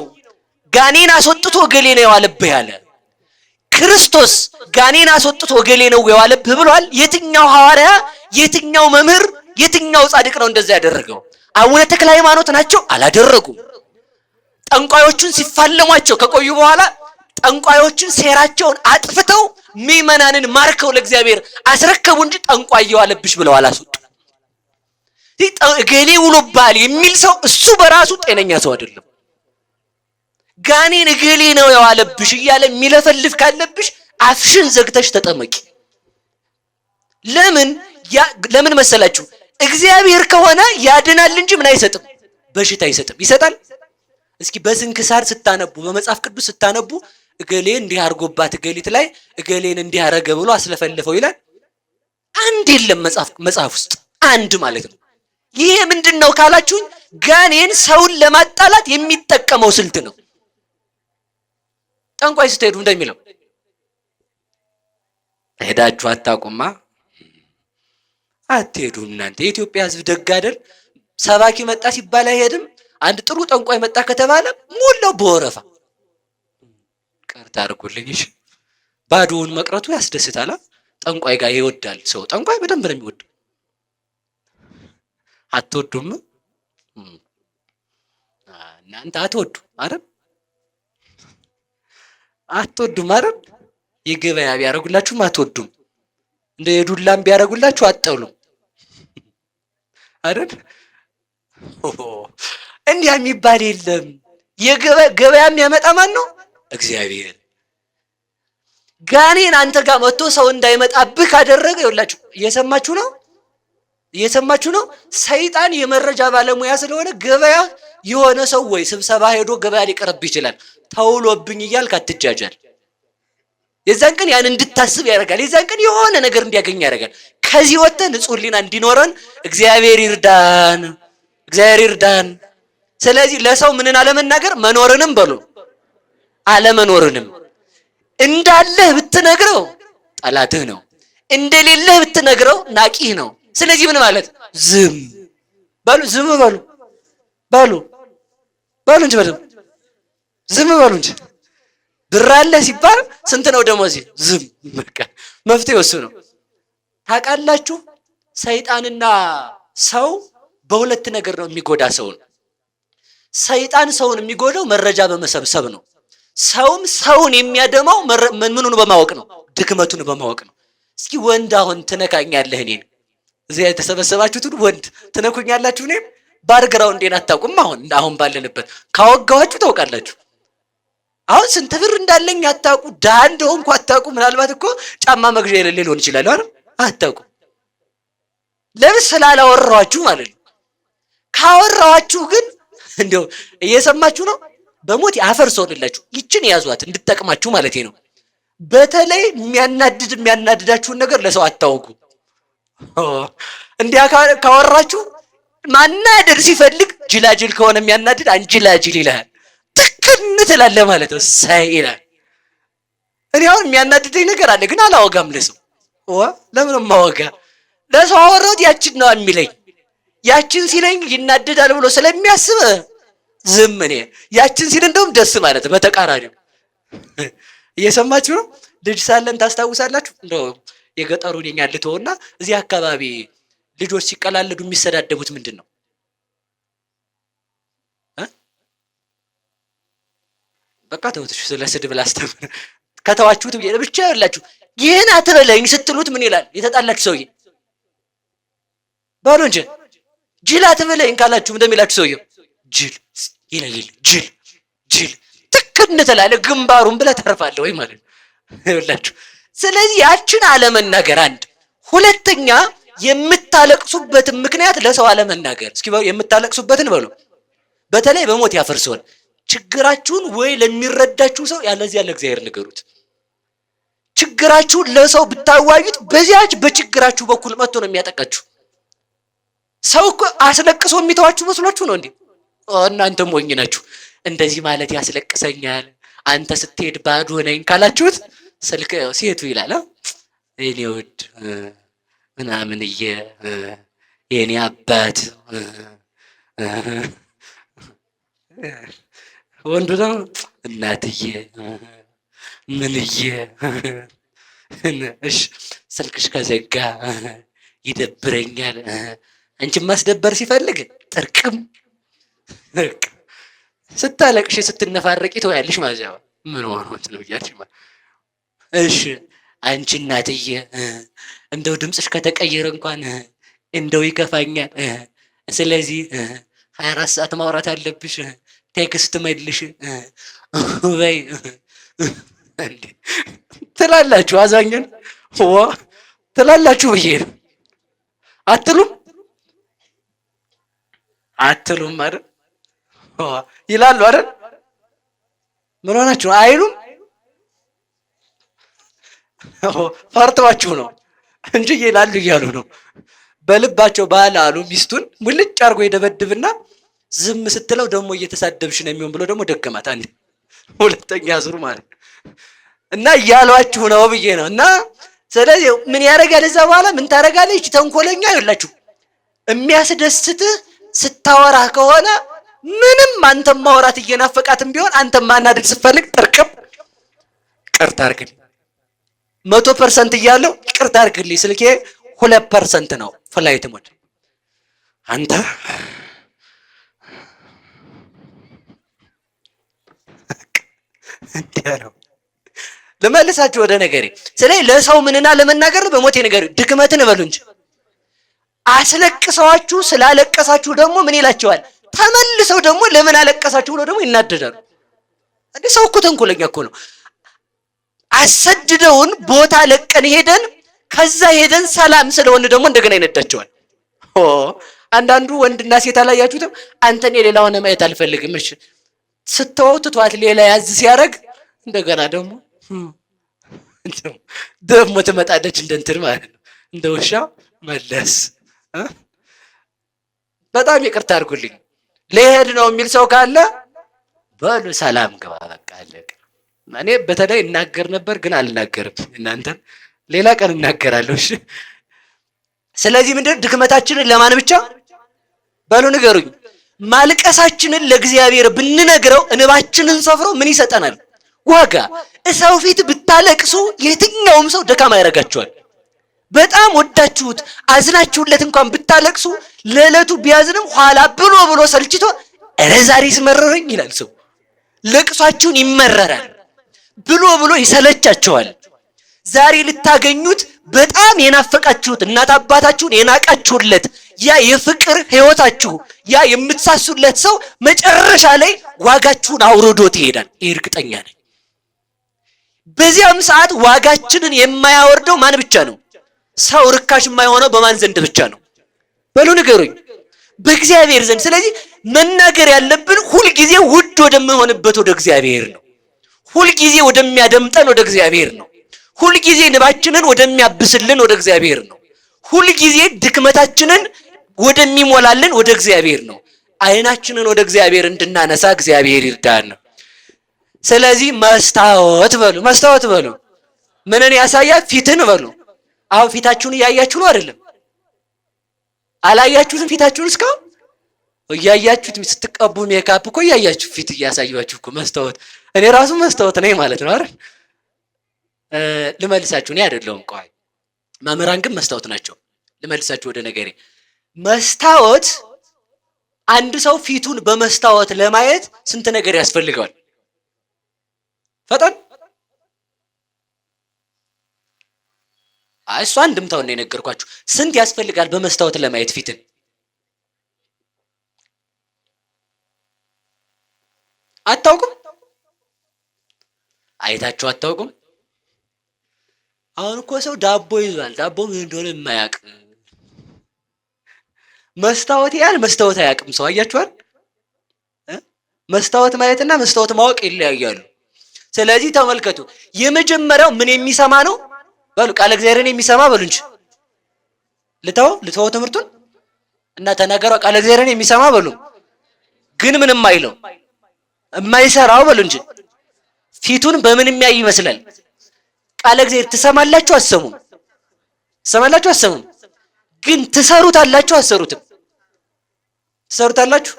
ጋኔን አስወጥቶ ገሌ ነው የዋለብህ ያለ? ክርስቶስ ጋኔን አስወጥቶ ገሌ ነው የዋለብህ ብሏል? የትኛው ሐዋርያ፣ የትኛው መምህር፣ የትኛው ጻድቅ ነው እንደዛ ያደረገው? አቡነ ተክለ ሃይማኖት ናቸው? አላደረጉም። ጠንቋዮቹን ሲፋለሟቸው ከቆዩ በኋላ ጠንቋዮችን ሴራቸውን አጥፍተው ምዕመናንን ማርከው ለእግዚአብሔር አስረከቡ እንጂ ጠንቋይ የዋለብሽ ብለው አላስወጡ። እገሌ ውሎብሃል የሚል ሰው እሱ በራሱ ጤነኛ ሰው አይደለም። ጋኔን እገሌ ነው የዋለብሽ እያለ የሚለፈልፍ ካለብሽ አፍሽን ዘግተሽ ተጠመቂ። ለምን መሰላችሁ? እግዚአብሔር ከሆነ ያድናል እንጂ ምን አይሰጥም? በሽታ አይሰጥም። ይሰጣል? እስኪ በስንክሳር ስታነቡ፣ በመጽሐፍ ቅዱስ ስታነቡ እገሌ እንዲህ አርጎባት እገሊት ላይ እገሌን እንዲህ አረገ ብሎ አስለፈለፈው ይላል? አንድ የለም መጽሐፍ ውስጥ አንድ ማለት ነው። ይሄ ምንድነው ካላችሁኝ፣ ጋኔን ሰውን ለማጣላት የሚጠቀመው ስልት ነው። ጠንቋይ ስትሄዱ እንደሚለው ሄዳችሁ አታውቁማ? አትሄዱም እናንተ። የኢትዮጵያ ሕዝብ ደግ አይደል? ሰባኪ መጣ ሲባል አይሄድም። አንድ ጥሩ ጠንቋይ መጣ ከተባለ ሞላው በወረፋ ቀርታ አድርጉልኝ። እሺ ባዶውን መቅረቱ ያስደስታል። ጠንቋይ ጋር ይወዳል ሰው። ጠንቋይ በደንብ ነው የሚወደው። አትወዱም? እናንተ አትወዱ አይደል? አትወዱም አይደል? የገበያ ቢያረጉላችሁም አትወዱም። እንደ የዱላም ቢያረጉላችሁ አትጠሉም አይደል? እንዲያ የሚባል የለም። የገበያ የሚያመጣ ማን ነው? እግዚአብሔር። ጋኔን አንተ ጋር መጥቶ ሰው እንዳይመጣብህ ካደረገ ይኸውላችሁ፣ እየሰማችሁ ነው። እየሰማችሁ ነው? ሰይጣን የመረጃ ባለሙያ ስለሆነ ገበያ የሆነ ሰው ወይ ስብሰባ ሄዶ ገበያ ሊቀርብ ይችላል። ተውሎብኝ እያልክ አትጃጃል። የዛን ቀን ያን እንድታስብ ያደርጋል። የዛን ቀን የሆነ ነገር እንዲያገኝ ያደርጋል። ከዚህ ወጥተን ንጹህ ሕሊና እንዲኖረን እግዚአብሔር ይርዳን፣ እግዚአብሔር ይርዳን። ስለዚህ ለሰው ምንን አለመናገር መኖርንም በሉ አለመኖርንም እንዳለህ ብትነግረው ጠላትህ ነው፣ እንደሌለህ ብትነግረው ናቂህ ነው። ስለዚህ ምን ማለት ዝም በሉ፣ ዝም በሉ በሉ በሉ እንጂ በደምብ ዝም በሉ እንጂ። ብር አለ ሲባል ስንት ነው ደሞዝ? ዝም። በቃ መፍትሄው እሱ ነው። ታውቃላችሁ፣ ሰይጣንና ሰው በሁለት ነገር ነው የሚጎዳ ሰውን። ሰይጣን ሰውን የሚጎዳው መረጃ በመሰብሰብ ነው። ሰውም ሰውን የሚያደማው ምኑን በማወቅ ነው? ድክመቱን በማወቅ ነው። እስኪ ወንድ አሁን ትነካኛለህ እኔን፣ እዚያ የተሰበሰባችሁትን ወንድ ትነኩኛላችሁ እኔን? ባክግራውንዴን አታውቁም። አሁን ባለንበት ካወጋኋችሁ ታውቃላችሁ። አሁን ስንት ብር እንዳለኝ አታውቁ፣ ድሃ እንደሆንኩ አታውቁ። ምናልባት እኮ ጫማ መግዣ የሌለ ሊሆን ይችላል አይደል? አታውቁ። ለምን? ስላላወራኋችሁ ማለት ነው። ካወራኋችሁ ግን እንደው እየሰማችሁ ነው። በሞት ያፈርሰውላችሁ። ይችን ያዟት እንድትጠቅማችሁ ማለት ነው። በተለይ የሚያናድዳችሁን ነገር ለሰው አታውቁ። እንዲያ ካወራችሁ ማናደር ሲፈልግ ጅላጅል ከሆነ የሚያናድድ አንጅላጅል ይልሃል። ትክን ትላለህ ማለት ነው። ሳይ ይላል። እኔ አሁን የሚያናድደኝ ነገር አለ ግን አላወጋም ለሰው። ለምን ማወጋ? ለሰው አወራሁት ያችን ነው የሚለኝ። ያችን ሲለኝ ይናደዳል ብሎ ስለሚያስብ ዝም። እኔ ያችን ሲል እንደውም ደስ ማለት በተቃራኒው። እየሰማችሁ ነው? ልጅ ሳለን ታስታውሳላችሁ? እንደው የገጠሩን የኛ ልተውና እዚህ አካባቢ ልጆች ሲቀላለዱ የሚሰዳደቡት ምንድን ነው? በቃ ተውትሽ፣ ስለ ስድብ ላስተምር። ከተዋችሁት ብቻ ያላችሁ ይህን አትበለኝ ስትሉት ምን ይላል? የተጣላችሁ ሰውዬ ባሉ እንጂ ጅል አትበለኝ ካላችሁ እንደሚላችሁ ሰውዬው ጅል ይላል። ጅል ጅል ትክክል ትላለህ፣ ግንባሩን ብለህ ታርፋለህ ወይ ማለት ነው ይላችሁ። ስለዚህ ያችን አለመናገር አንድ። ሁለተኛ የምታለቅሱበትን ምክንያት ለሰው አለመናገር። እስኪ የምታለቅሱበትን በሉ። በተለይ በሞት ያፈርሰዋል። ችግራችሁን ወይ ለሚረዳችሁ ሰው ያለዚህ ያለ እግዚአብሔር ንገሩት። ችግራችሁን ለሰው ብታዋዩት በዚያች በችግራችሁ በኩል መጥቶ ነው የሚያጠቃችሁ። ሰው እኮ አስለቅሶ የሚተዋችሁ መስሏችሁ ነው እንዴ? እናንተ ሞኝ ናችሁ። እንደዚህ ማለት ያስለቅሰኛል፣ አንተ ስትሄድ ባዶ ነኝ ካላችሁት ስልክ ሴቱ ይላል እኔ ውድ ምናምንዬ የኔ አባት፣ ወንዱ ነው እናትዬ ምንዬ። እሺ ስልክሽ ከዘጋ ይደብረኛል። አንቺን ማስደበር ሲፈልግ ጥርቅም ስታለቅሽ ስትነፋረቂ ተወያለሽ ማለት ነው። ምን ሆኖት ነው እያልሽ ማለት። እሺ አንቺ እናትዬ እንደው ድምፅሽ ከተቀየረ እንኳን እንደው ይከፋኛል። ስለዚህ 24 ሰዓት ማውራት አለብሽ፣ ቴክስት መልሽ በይ ትላላችሁ። አዛኝን ትላላችሁ ብዬ ነው። አትሉም አትሉም አይደል? ይላሉ አይደል? ምን ሆናችሁ አይሉም? ፈርተዋችሁ ነው እንጂ ይላሉ እያሉ ነው። በልባቸው ባል አሉ ሚስቱን ሙልጭ አድርጎ ይደበድብና ዝም ስትለው ደግሞ እየተሳደብሽ ነው የሚሆን ብሎ ደግሞ ደገማት። አንዴ ሁለተኛ ዙር ማለት እና እያሏችሁ ነው ብዬ ነው። እና ስለዚህ ምን ያደርጋል? እዛ በኋላ ምን ታደርጋለች? ተንኮለኛ ይላችሁ። የሚያስደስትህ ስታወራህ ከሆነ ምንም አንተም ማውራት እየናፈቃትም ቢሆን አንተም ማናደድ ስትፈልግ ጥርቅም ቅርታ አድርግልኝ 100% እያለው ቅርታ አድርግልኝ ስልኬ 2% ነው ፍላይት ሞድ አንተ እንዲያ ነው። ልመልሳችሁ ወደ ነገሬ። ስለዚህ ለሰው ምንና ለመናገር በሞቴ ነገር ድክመትን በሉ እንጂ አስለቅሰዋችሁ ስላለቀሳችሁ ደግሞ ምን ይላቸዋል? ተመልሰው ደግሞ ለምን አለቀሳችሁ ብሎ ደግሞ ይናደዳሉ። እንዴ ሰው እኮ ተንኮለኛ እኮ ነው። አሰድደውን ቦታ ለቀን ሄደን ከዛ ሄደን ሰላም ስለሆነ ደግሞ እንደገና ይነዳቸዋል። ኦ አንዳንዱ ወንድና ሴት አላያችሁትም? አንተን የሌላ ሆነ ማየት አልፈልግም። እሺ ስትተወው ትቷት ሌላ ያዝ ሲያደርግ እንደገና ደግሞ ትመጣለች እንደ እንትን ማለት ነው፣ እንደ ውሻ መለስ። በጣም ይቅርታ አድርጉልኝ። ልሄድ ነው የሚል ሰው ካለ በሉ ሰላም ግባ፣ በቃ አለቀ። እኔ በተለይ እናገር ነበር ግን አልናገርም። እናንተን ሌላ ቀን እናገራለሁ። እሺ ስለዚህ ምንድን ድክመታችንን ለማን ብቻ በሉ ንገሩኝ። ማልቀሳችንን ለእግዚአብሔር ብንነግረው እንባችንን ሰፍሮ ምን ይሰጠናል? ዋጋ። ሰው ፊት ብታለቅሱ የትኛውም ሰው ደካማ ያደርጋችኋል። በጣም ወዳችሁት አዝናችሁለት እንኳን ብታለቅሱ ለዕለቱ ቢያዝንም ኋላ ብሎ ሰልችቶ እረ ዛሬ ስመረረኝ ይላል ሰው። ለቅሷችሁን ይመረራል፣ ብሎ ይሰለቻችኋል። ዛሬ ልታገኙት በጣም የናፈቃችሁት እናት አባታችሁን የናቃችሁለት ያ የፍቅር ህይወታችሁ ያ የምትሳሱለት ሰው መጨረሻ ላይ ዋጋችሁን አውርዶት ይሄዳል። ይሄ እርግጠኛ ነኝ። በዚያም ሰዓት ዋጋችንን የማያወርደው ማን ብቻ ነው? ሰው ርካሽ የማይሆነው በማን ዘንድ ብቻ ነው? በሉ ንገሩኝ። በእግዚአብሔር ዘንድ። ስለዚህ መናገር ያለብን ሁልጊዜ ውድ ወደምንሆንበት ወደ እግዚአብሔር ነው። ሁልጊዜ ወደሚያደምጠን ወደ እግዚአብሔር ነው። ሁልጊዜ ንባችንን ወደሚያብስልን ወደ እግዚአብሔር ነው። ሁልጊዜ ድክመታችንን ወደሚሞላልን ወደ እግዚአብሔር ነው። አይናችንን ወደ እግዚአብሔር እንድናነሳ እግዚአብሔር ይርዳን። ስለዚህ መስታወት በሉ፣ መስታወት በሉ። ምንን ያሳያል? ፊትን በሉ። አሁን ፊታችሁን እያያችሁ ነው አይደለም? አላያችሁትም? ፊታችሁን እስካሁን እያያችሁት ስትቀቡ ሜካፕ እኮ እያያችሁ ፊት እያሳያችሁ እኮ መስታወት። እኔ ራሱ መስታወት ነኝ ማለት ነው አይደል? ልመልሳችሁ፣ እኔ አይደለሁም። ቆይ መምህራን ግን መስታወት ናቸው። ልመልሳችሁ ወደ ነገሬ። መስታወት አንድ ሰው ፊቱን በመስታወት ለማየት ስንት ነገር ያስፈልገዋል? ፈጠን እሷ እንድምታውን ነው የነገርኳችሁ። ስንት ያስፈልጋል በመስታወት ለማየት ፊትን? አታውቁም? አይታችሁ አታውቁም? አሁን እኮ ሰው ዳቦ ይዟል። ዳቦ ምን እንደሆነ የማያውቅ መስታወት ያህል መስታወት አያውቅም ሰው። አያችኋል? መስታወት ማየትና መስታወት ማወቅ ይለያያሉ። ስለዚህ ተመልከቱ። የመጀመሪያው ምን የሚሰማ ነው? በሉ ቃለ እግዚአብሔርን የሚሰማ በሉ እንጂ ልተው ትምህርቱን እና ተናገሩ። ቃለ እግዚአብሔርን የሚሰማ በሉ ግን ምንም አይለው የማይሰራው በሉ እንጂ ፊቱን በምን የሚያይ ይመስላል? ቃለ እግዚአብሔር ትሰማላችሁ አትሰሙም? ትሰማላችሁ አትሰሙም? ግን ትሰሩታላችሁ አትሰሩትም? ትሰሩታላችሁ።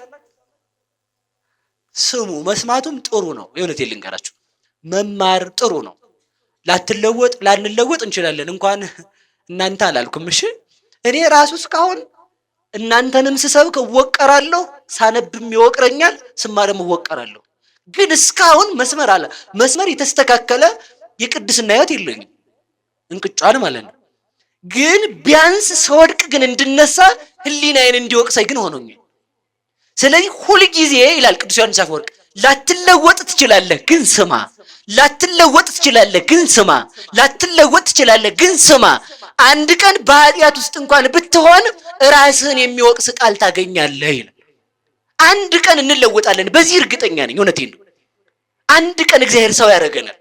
ስሙ። መስማቱም ጥሩ ነው። የእውነቴን ልንገራችሁ፣ መማር ጥሩ ነው። ላንለወጥ እንችላለን። እንኳን እናንተ አላልኩም። እሺ እኔ ራሱ እስካሁን እናንተንም ስሰብክ እወቀራለሁ፣ ሳነብም ይወቅረኛል፣ ስማርም እወቀራለሁ። ግን እስካሁን መስመር የተስተካከለ የቅድስና ሕይወት የለኝም። እንቅጫን ማለት ነው። ግን ቢያንስ ስወድቅ ግን እንድነሳ ህሊናዬን እንዲወቅሰኝ ግን ሆኖኛል። ስለዚህ ሁልጊዜ ይላል ቅዱስ ዮሐንስ አፈወርቅ፣ ላትለወጥ ትችላለህ ግን ስማ። ላትለወጥ ትችላለህ ግን ስማ። ላትለወጥ ትችላለህ ግን ስማ። አንድ ቀን በኃጢአት ውስጥ እንኳን ብትሆን ራስህን የሚወቅስ ቃል ታገኛለህ ይላል። አንድ ቀን እንለወጣለን። በዚህ እርግጠኛ ነኝ። እውነቴን ነው። አንድ ቀን እግዚአብሔር ሰው ያደርገናል።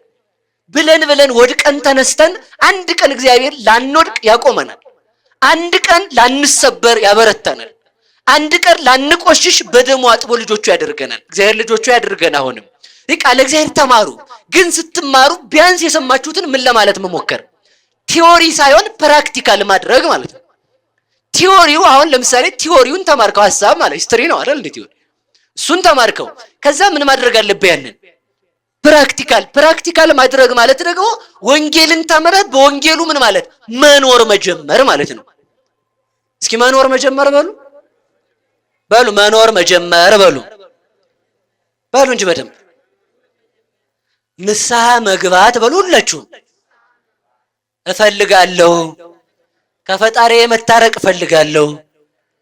ብለን ወድቀን ተነስተን አንድ ቀን እግዚአብሔር ላንወድቅ ያቆመናል። አንድ ቀን ላንሰበር ያበረታናል። አንድ ቀን ላንቆሽሽ በደሙ አጥቦ ልጆቹ ያደርገናል። እግዚአብሔር ልጆቹ ያደርገን። አሁንም ቃለ እግዚአብሔር ተማሩ። ግን ስትማሩ ቢያንስ የሰማችሁትን ምን ለማለት መሞከር፣ ቲዮሪ ሳይሆን ፕራክቲካል ማድረግ ማለት ነው። ቲዮሪው አሁን ለምሳሌ ቲዮሪውን ተማርከው፣ ሐሳብ ማለት ሂስትሪ ነው አይደል? እንዴ ቲዮሪ እሱን ተማርከው። ከዛ ምን ማድረግ አለብህ? ያንን ፕራክቲካል ማድረግ ማለት ደግሞ ወንጌልን ተምረህ በወንጌሉ ምን ማለት መኖር መጀመር ማለት ነው። እስኪ መኖር መጀመር በሉ መኖር መጀመር በሉ እንጂ በደንብ ንስሐ መግባት በሉ። ሁላችሁም እፈልጋለሁ፣ ከፈጣሪ መታረቅ እፈልጋለሁ።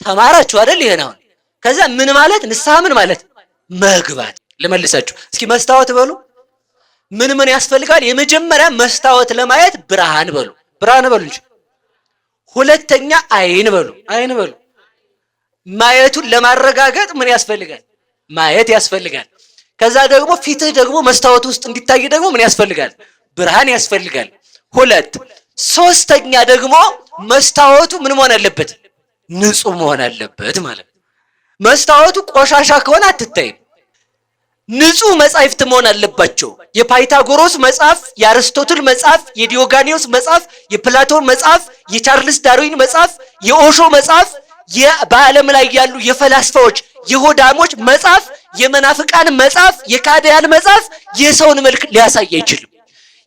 ተማራችሁ አይደል? ይሄን አሁን ከዛ ምን ማለት ንስሐ ምን ማለት መግባት። ልመልሳችሁ እስኪ መስታወት በሉ። ምን ያስፈልጋል? የመጀመሪያ መስታወት ለማየት ብርሃን በሉ እንጂ። ሁለተኛ አይን በሉ። ማየቱን ለማረጋገጥ ምን ያስፈልጋል? ማየት ያስፈልጋል። ከዛ ደግሞ ፊትህ ደግሞ መስታወት ውስጥ እንዲታይ ደግሞ ምን ያስፈልጋል? ብርሃን ያስፈልጋል። ሁለት ሶስተኛ ደግሞ መስታወቱ ምን መሆን አለበት? ንጹህ መሆን አለበት ማለት ነው። መስታወቱ ቆሻሻ ከሆነ አትታይም። ንጹህ መጻሕፍት መሆን አለባቸው። የፓይታጎሮስ መጽሐፍ፣ የአርስቶትል መጽሐፍ፣ የዲዮጋኒዮስ መጽሐፍ፣ የፕላቶን መጽሐፍ፣ የቻርልስ ዳርዊን መጽሐፍ፣ የኦሾ መጽሐፍ፣ በዓለም ላይ ያሉ የፈላስፋዎች የሆዳሞች መጽሐፍ፣ የመናፍቃን መጽሐፍ፣ የካዲያን መጽሐፍ የሰውን መልክ ሊያሳይ አይችልም።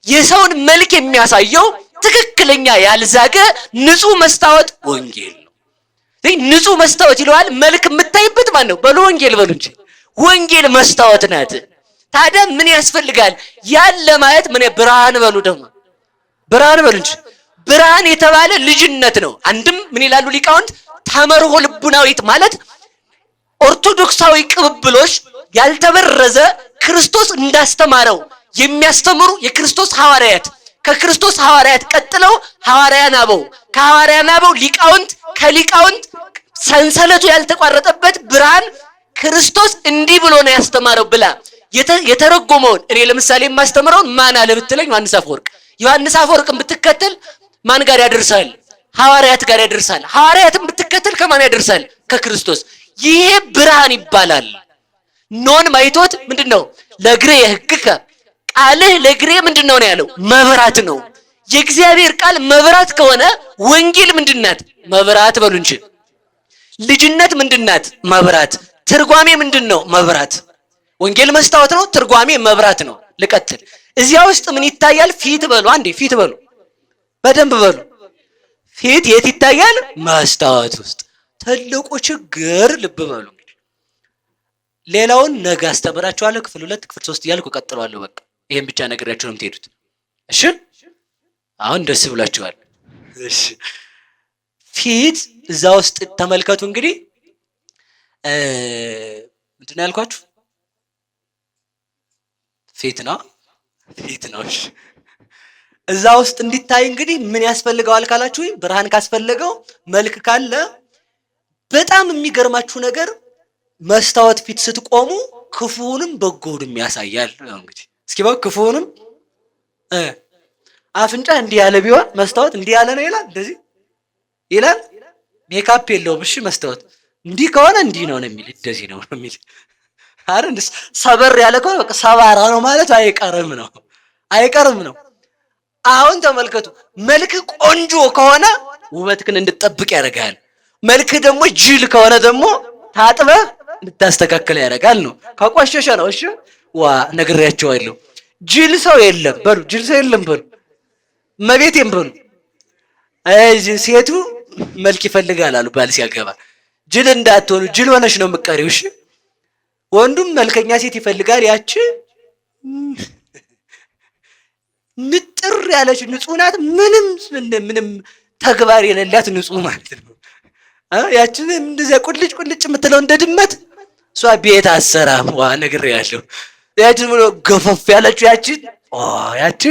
የሰውን መልክ የሚያሳየው ትክክለኛ ያልዛገ ንጹህ መስታወት ወንጌል ነው። ንጹህ መስታወት ይለዋል። መልክ የምታይበት ማን ነው? በሉ ወንጌል በሉ እንጂ ወንጌል መስታወት ናት። ታዲያ ምን ያስፈልጋል? ያን ለማየት ምን ብርሃን በሉ ደግሞ ብርሃን በሉ እንጂ ብርሃን የተባለ ልጅነት ነው። አንድም ምን ይላሉ ሊቃውንት? ተመርሆ ልቡናዊት ማለት ኦርቶዶክሳዊ ቅብብሎች ያልተበረዘ ክርስቶስ እንዳስተማረው የሚያስተምሩ የክርስቶስ ሐዋርያት፣ ከክርስቶስ ሐዋርያት ቀጥለው ሐዋርያን አበው፣ ከሐዋርያን አበው ሊቃውንት፣ ከሊቃውንት ሰንሰለቱ ያልተቋረጠበት ብርሃን ክርስቶስ እንዲህ ብሎ ነው ያስተማረው ብላ የተረጎመውን እኔ ለምሳሌ የማስተምረውን ማን አለ ብትለኝ ዮሐንስ አፈወርቅ። ዮሐንስ አፈወርቅን ብትከተል ማን ጋር ያደርሳል? ሐዋርያት ጋር ያደርሳል። ሐዋርያትን ብትከተል ከማን ያደርሳል? ከክርስቶስ። ይሄ ብርሃን ይባላል። ኖን ማይቶት ምንድነው? ለእግሬ የሕግከ ቃልህ ለእግሬ ምንድነው ነው ያለው? መብራት ነው። የእግዚአብሔር ቃል መብራት ከሆነ ወንጌል ምንድናት? መብራት በሉ እንጂ። ልጅነት ምንድናት? መብራት። ትርጓሜ ምንድነው? መብራት። ወንጌል መስታወት ነው፣ ትርጓሜ መብራት ነው። ልቀጥል። እዚያ ውስጥ ምን ይታያል? ፊት በሉ አንዴ፣ ፊት በሉ በደንብ በሉ። ፊት የት ይታያል? መስታወት ውስጥ። ትልቁ ችግር ልብ በሉ እንግዲህ። ሌላውን ነገ አስተምራችኋለሁ። ክፍል 2 ክፍል 3 እያልኩ እቀጥላለሁ። በቃ ይሄን ብቻ ነግሬያችሁ ነው የምትሄዱት። እሺ አሁን ደስ ብላችኋል። እሺ ፊት እዛ ውስጥ ተመልከቱ እንግዲህ ምንድን ነው ያልኳችሁ? ፊት ነው። እሺ እዛ ውስጥ እንዲታይ እንግዲህ ምን ያስፈልገዋል ካላችሁ፣ ብርሃን ካስፈለገው መልክ ካለ፣ በጣም የሚገርማችሁ ነገር መስታወት ፊት ስትቆሙ ክፉውንም በጎውንም ያሳያል። እንግዲህ እስኪ ባው ክፉውንም አፍንጫ እንዲህ ያለ ቢሆን መስታወት እንዲህ ያለ ነው ይላል። እንደዚህ ይላል። ሜካፕ የለውም። እሺ መስታወት እንዲህ ከሆነ እንዲህ ነው የሚል፣ እንደዚህ ነው የሚል አይደል? ሰበር ያለ ከሆነ በቃ ሰባራ ነው ማለት አይቀርም ነው። አሁን ተመልከቱ። መልክ ቆንጆ ከሆነ ውበትህን እንድትጠብቅ ያደርጋል። መልክ ደግሞ ጅል ከሆነ ደግሞ ታጥበህ እንድታስተካክል ያደርጋል ነው። ከቆሸሸ ነው። እሺ ነግሬያቸዋለሁ። ጅል ሰው የለም በሉ፣ ጅል ሰው የለም በሉ፣ መቤቴም በሉ። ሴቱ መልክ ይፈልጋል አሉ ባል ሲያገባ። ጅል እንዳትሆኑ፣ ጅል ሆነሽ ነው የምትቀሪው። እሺ ወንዱም መልከኛ ሴት ይፈልጋል። ያቺ ንጥር ያለች ንጹህ ናት፣ ምንም ተግባር የሌላት ንጹህ ማለት ነው። ያችን እንደዚያ ቁልጭ የምትለው እንደ ድመት እሷ ቤት አሰራም። ነግሬያለሁ። ያችን ብሎ ገፈፍ ያለችው ያቺ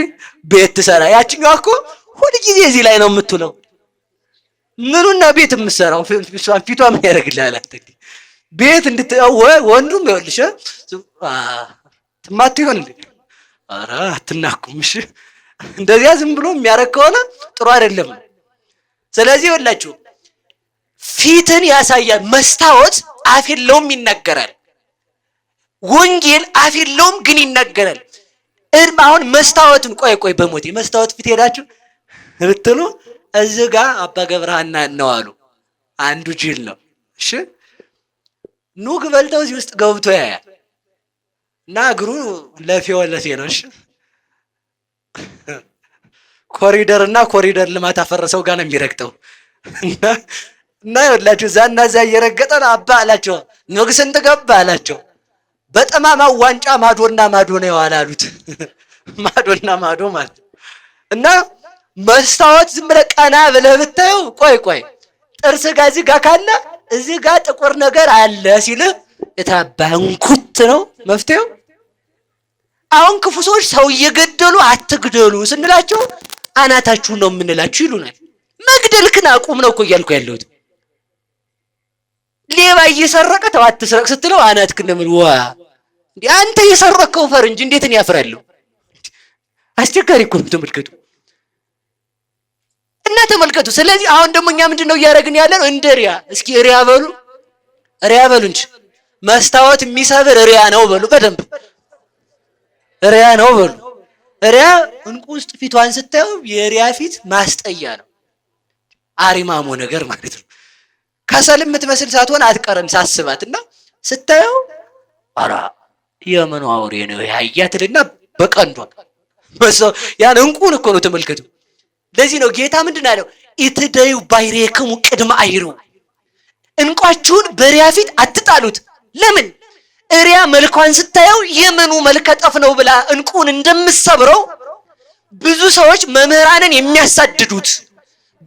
ቤት ትሰራ። ያችኛዋ እኮ ሁልጊዜ እዚህ ላይ ነው የምትውለው። ምኑና ቤት የምትሰራው? ፊቷ ምን ያደርግልሃል? ቤት ወንዱም ይኸውልሽ ትማት ይሆን እንዴ? ኧረ አትናኩም። እሺ እንደዚያ ዝም ብሎ የሚያደርግ ከሆነ ጥሩ አይደለም። ስለዚህ ይኸውላችሁ ፊትን ያሳያል። መስታወት አፍ የለውም ይናገራል። ወንጌል አፍ የለውም ግን ይናገራል። አሁን መስታወትን ቆይ በሞቴ መስታወት ፊት ሄዳችሁ ብትሉ እዚህ ጋር አባ ገብረሃና ነው አሉ። አንዱ ጅል ነው። እሺ ኑግ በልተው እዚህ ውስጥ ገብቶ ያያል እና እግሩ ለፌ ነው። እሺ ኮሪደር ልማት አፈረሰው ጋር ነው የሚረግጠው እና ይኸውላችሁ እዛና እዛ እየረገጠ ነው። አባ አላቸው፣ ኑግ ስንት ገባ አላቸው። በጠማማው ዋንጫ ማዶና ማዶ ነው ያዋላሉት። ማዶና ማዶ ማለት እና መስታወት ዝም ብለህ ቀና ብለህ ብታየው ቆይ ጥርስ ጋር እዚህ ጋር ካለ እዚህ ጋር ጥቁር ነገር አለ ሲልህ የታባንኩት ነው መፍትሄው። አሁን ክፉ ሰዎች ሰው እየገደሉ አትግደሉ ስንላቸው አናታችሁን ነው የምንላችሁ ይሉናል። መግደልክን አቁም ነው እኮ እያልኩ ያለሁት። ሌባ እየሰረቀ ተው አትስረቅ ስትለው አናትክን ነው ዋ እንዴ አንተ የሰረከው ፈረንጅ እንዴት ነው ያፍራለሁ? አስቸጋሪ እኮ ነው። ተመልከቱ እና ተመልከቱ። ስለዚህ አሁን ደግሞ እኛ ምንድነው እያደረግን ያለ ነው? እንደ ሪያ እስኪ ሪያ በሉ እንጂ መስታወት የሚሰብር ሪያ ነው በሉ። በደንብ ሪያ ነው በሉ። ሪያ እንቁ ውስጥ ፊቷን ስታየው የሪያ ፊት ማስጠያ ነው። አሪማሞ ነገር ማለት ነው። ከሰል የምትመስል ሳትሆን አትቀርም ሳስባትና ስታየው አራ የመኑ አውሬ ነው ያያትልና በቀንዷ ያን እንቁን እኮ ነው። ተመልከቱ። ለዚህ ነው ጌታ ምንድን አለው? ኢትደዩ ባይሬክሙ ቅድመ አይሩ፣ እንቋችሁን በሪያ ፊት አትጣሉት። ለምን? ሪያ መልኳን ስታየው የምኑ መልከ ጠፍ ነው ብላ እንቁን እንደምትሰብረው ብዙ ሰዎች መምህራንን የሚያሳድዱት፣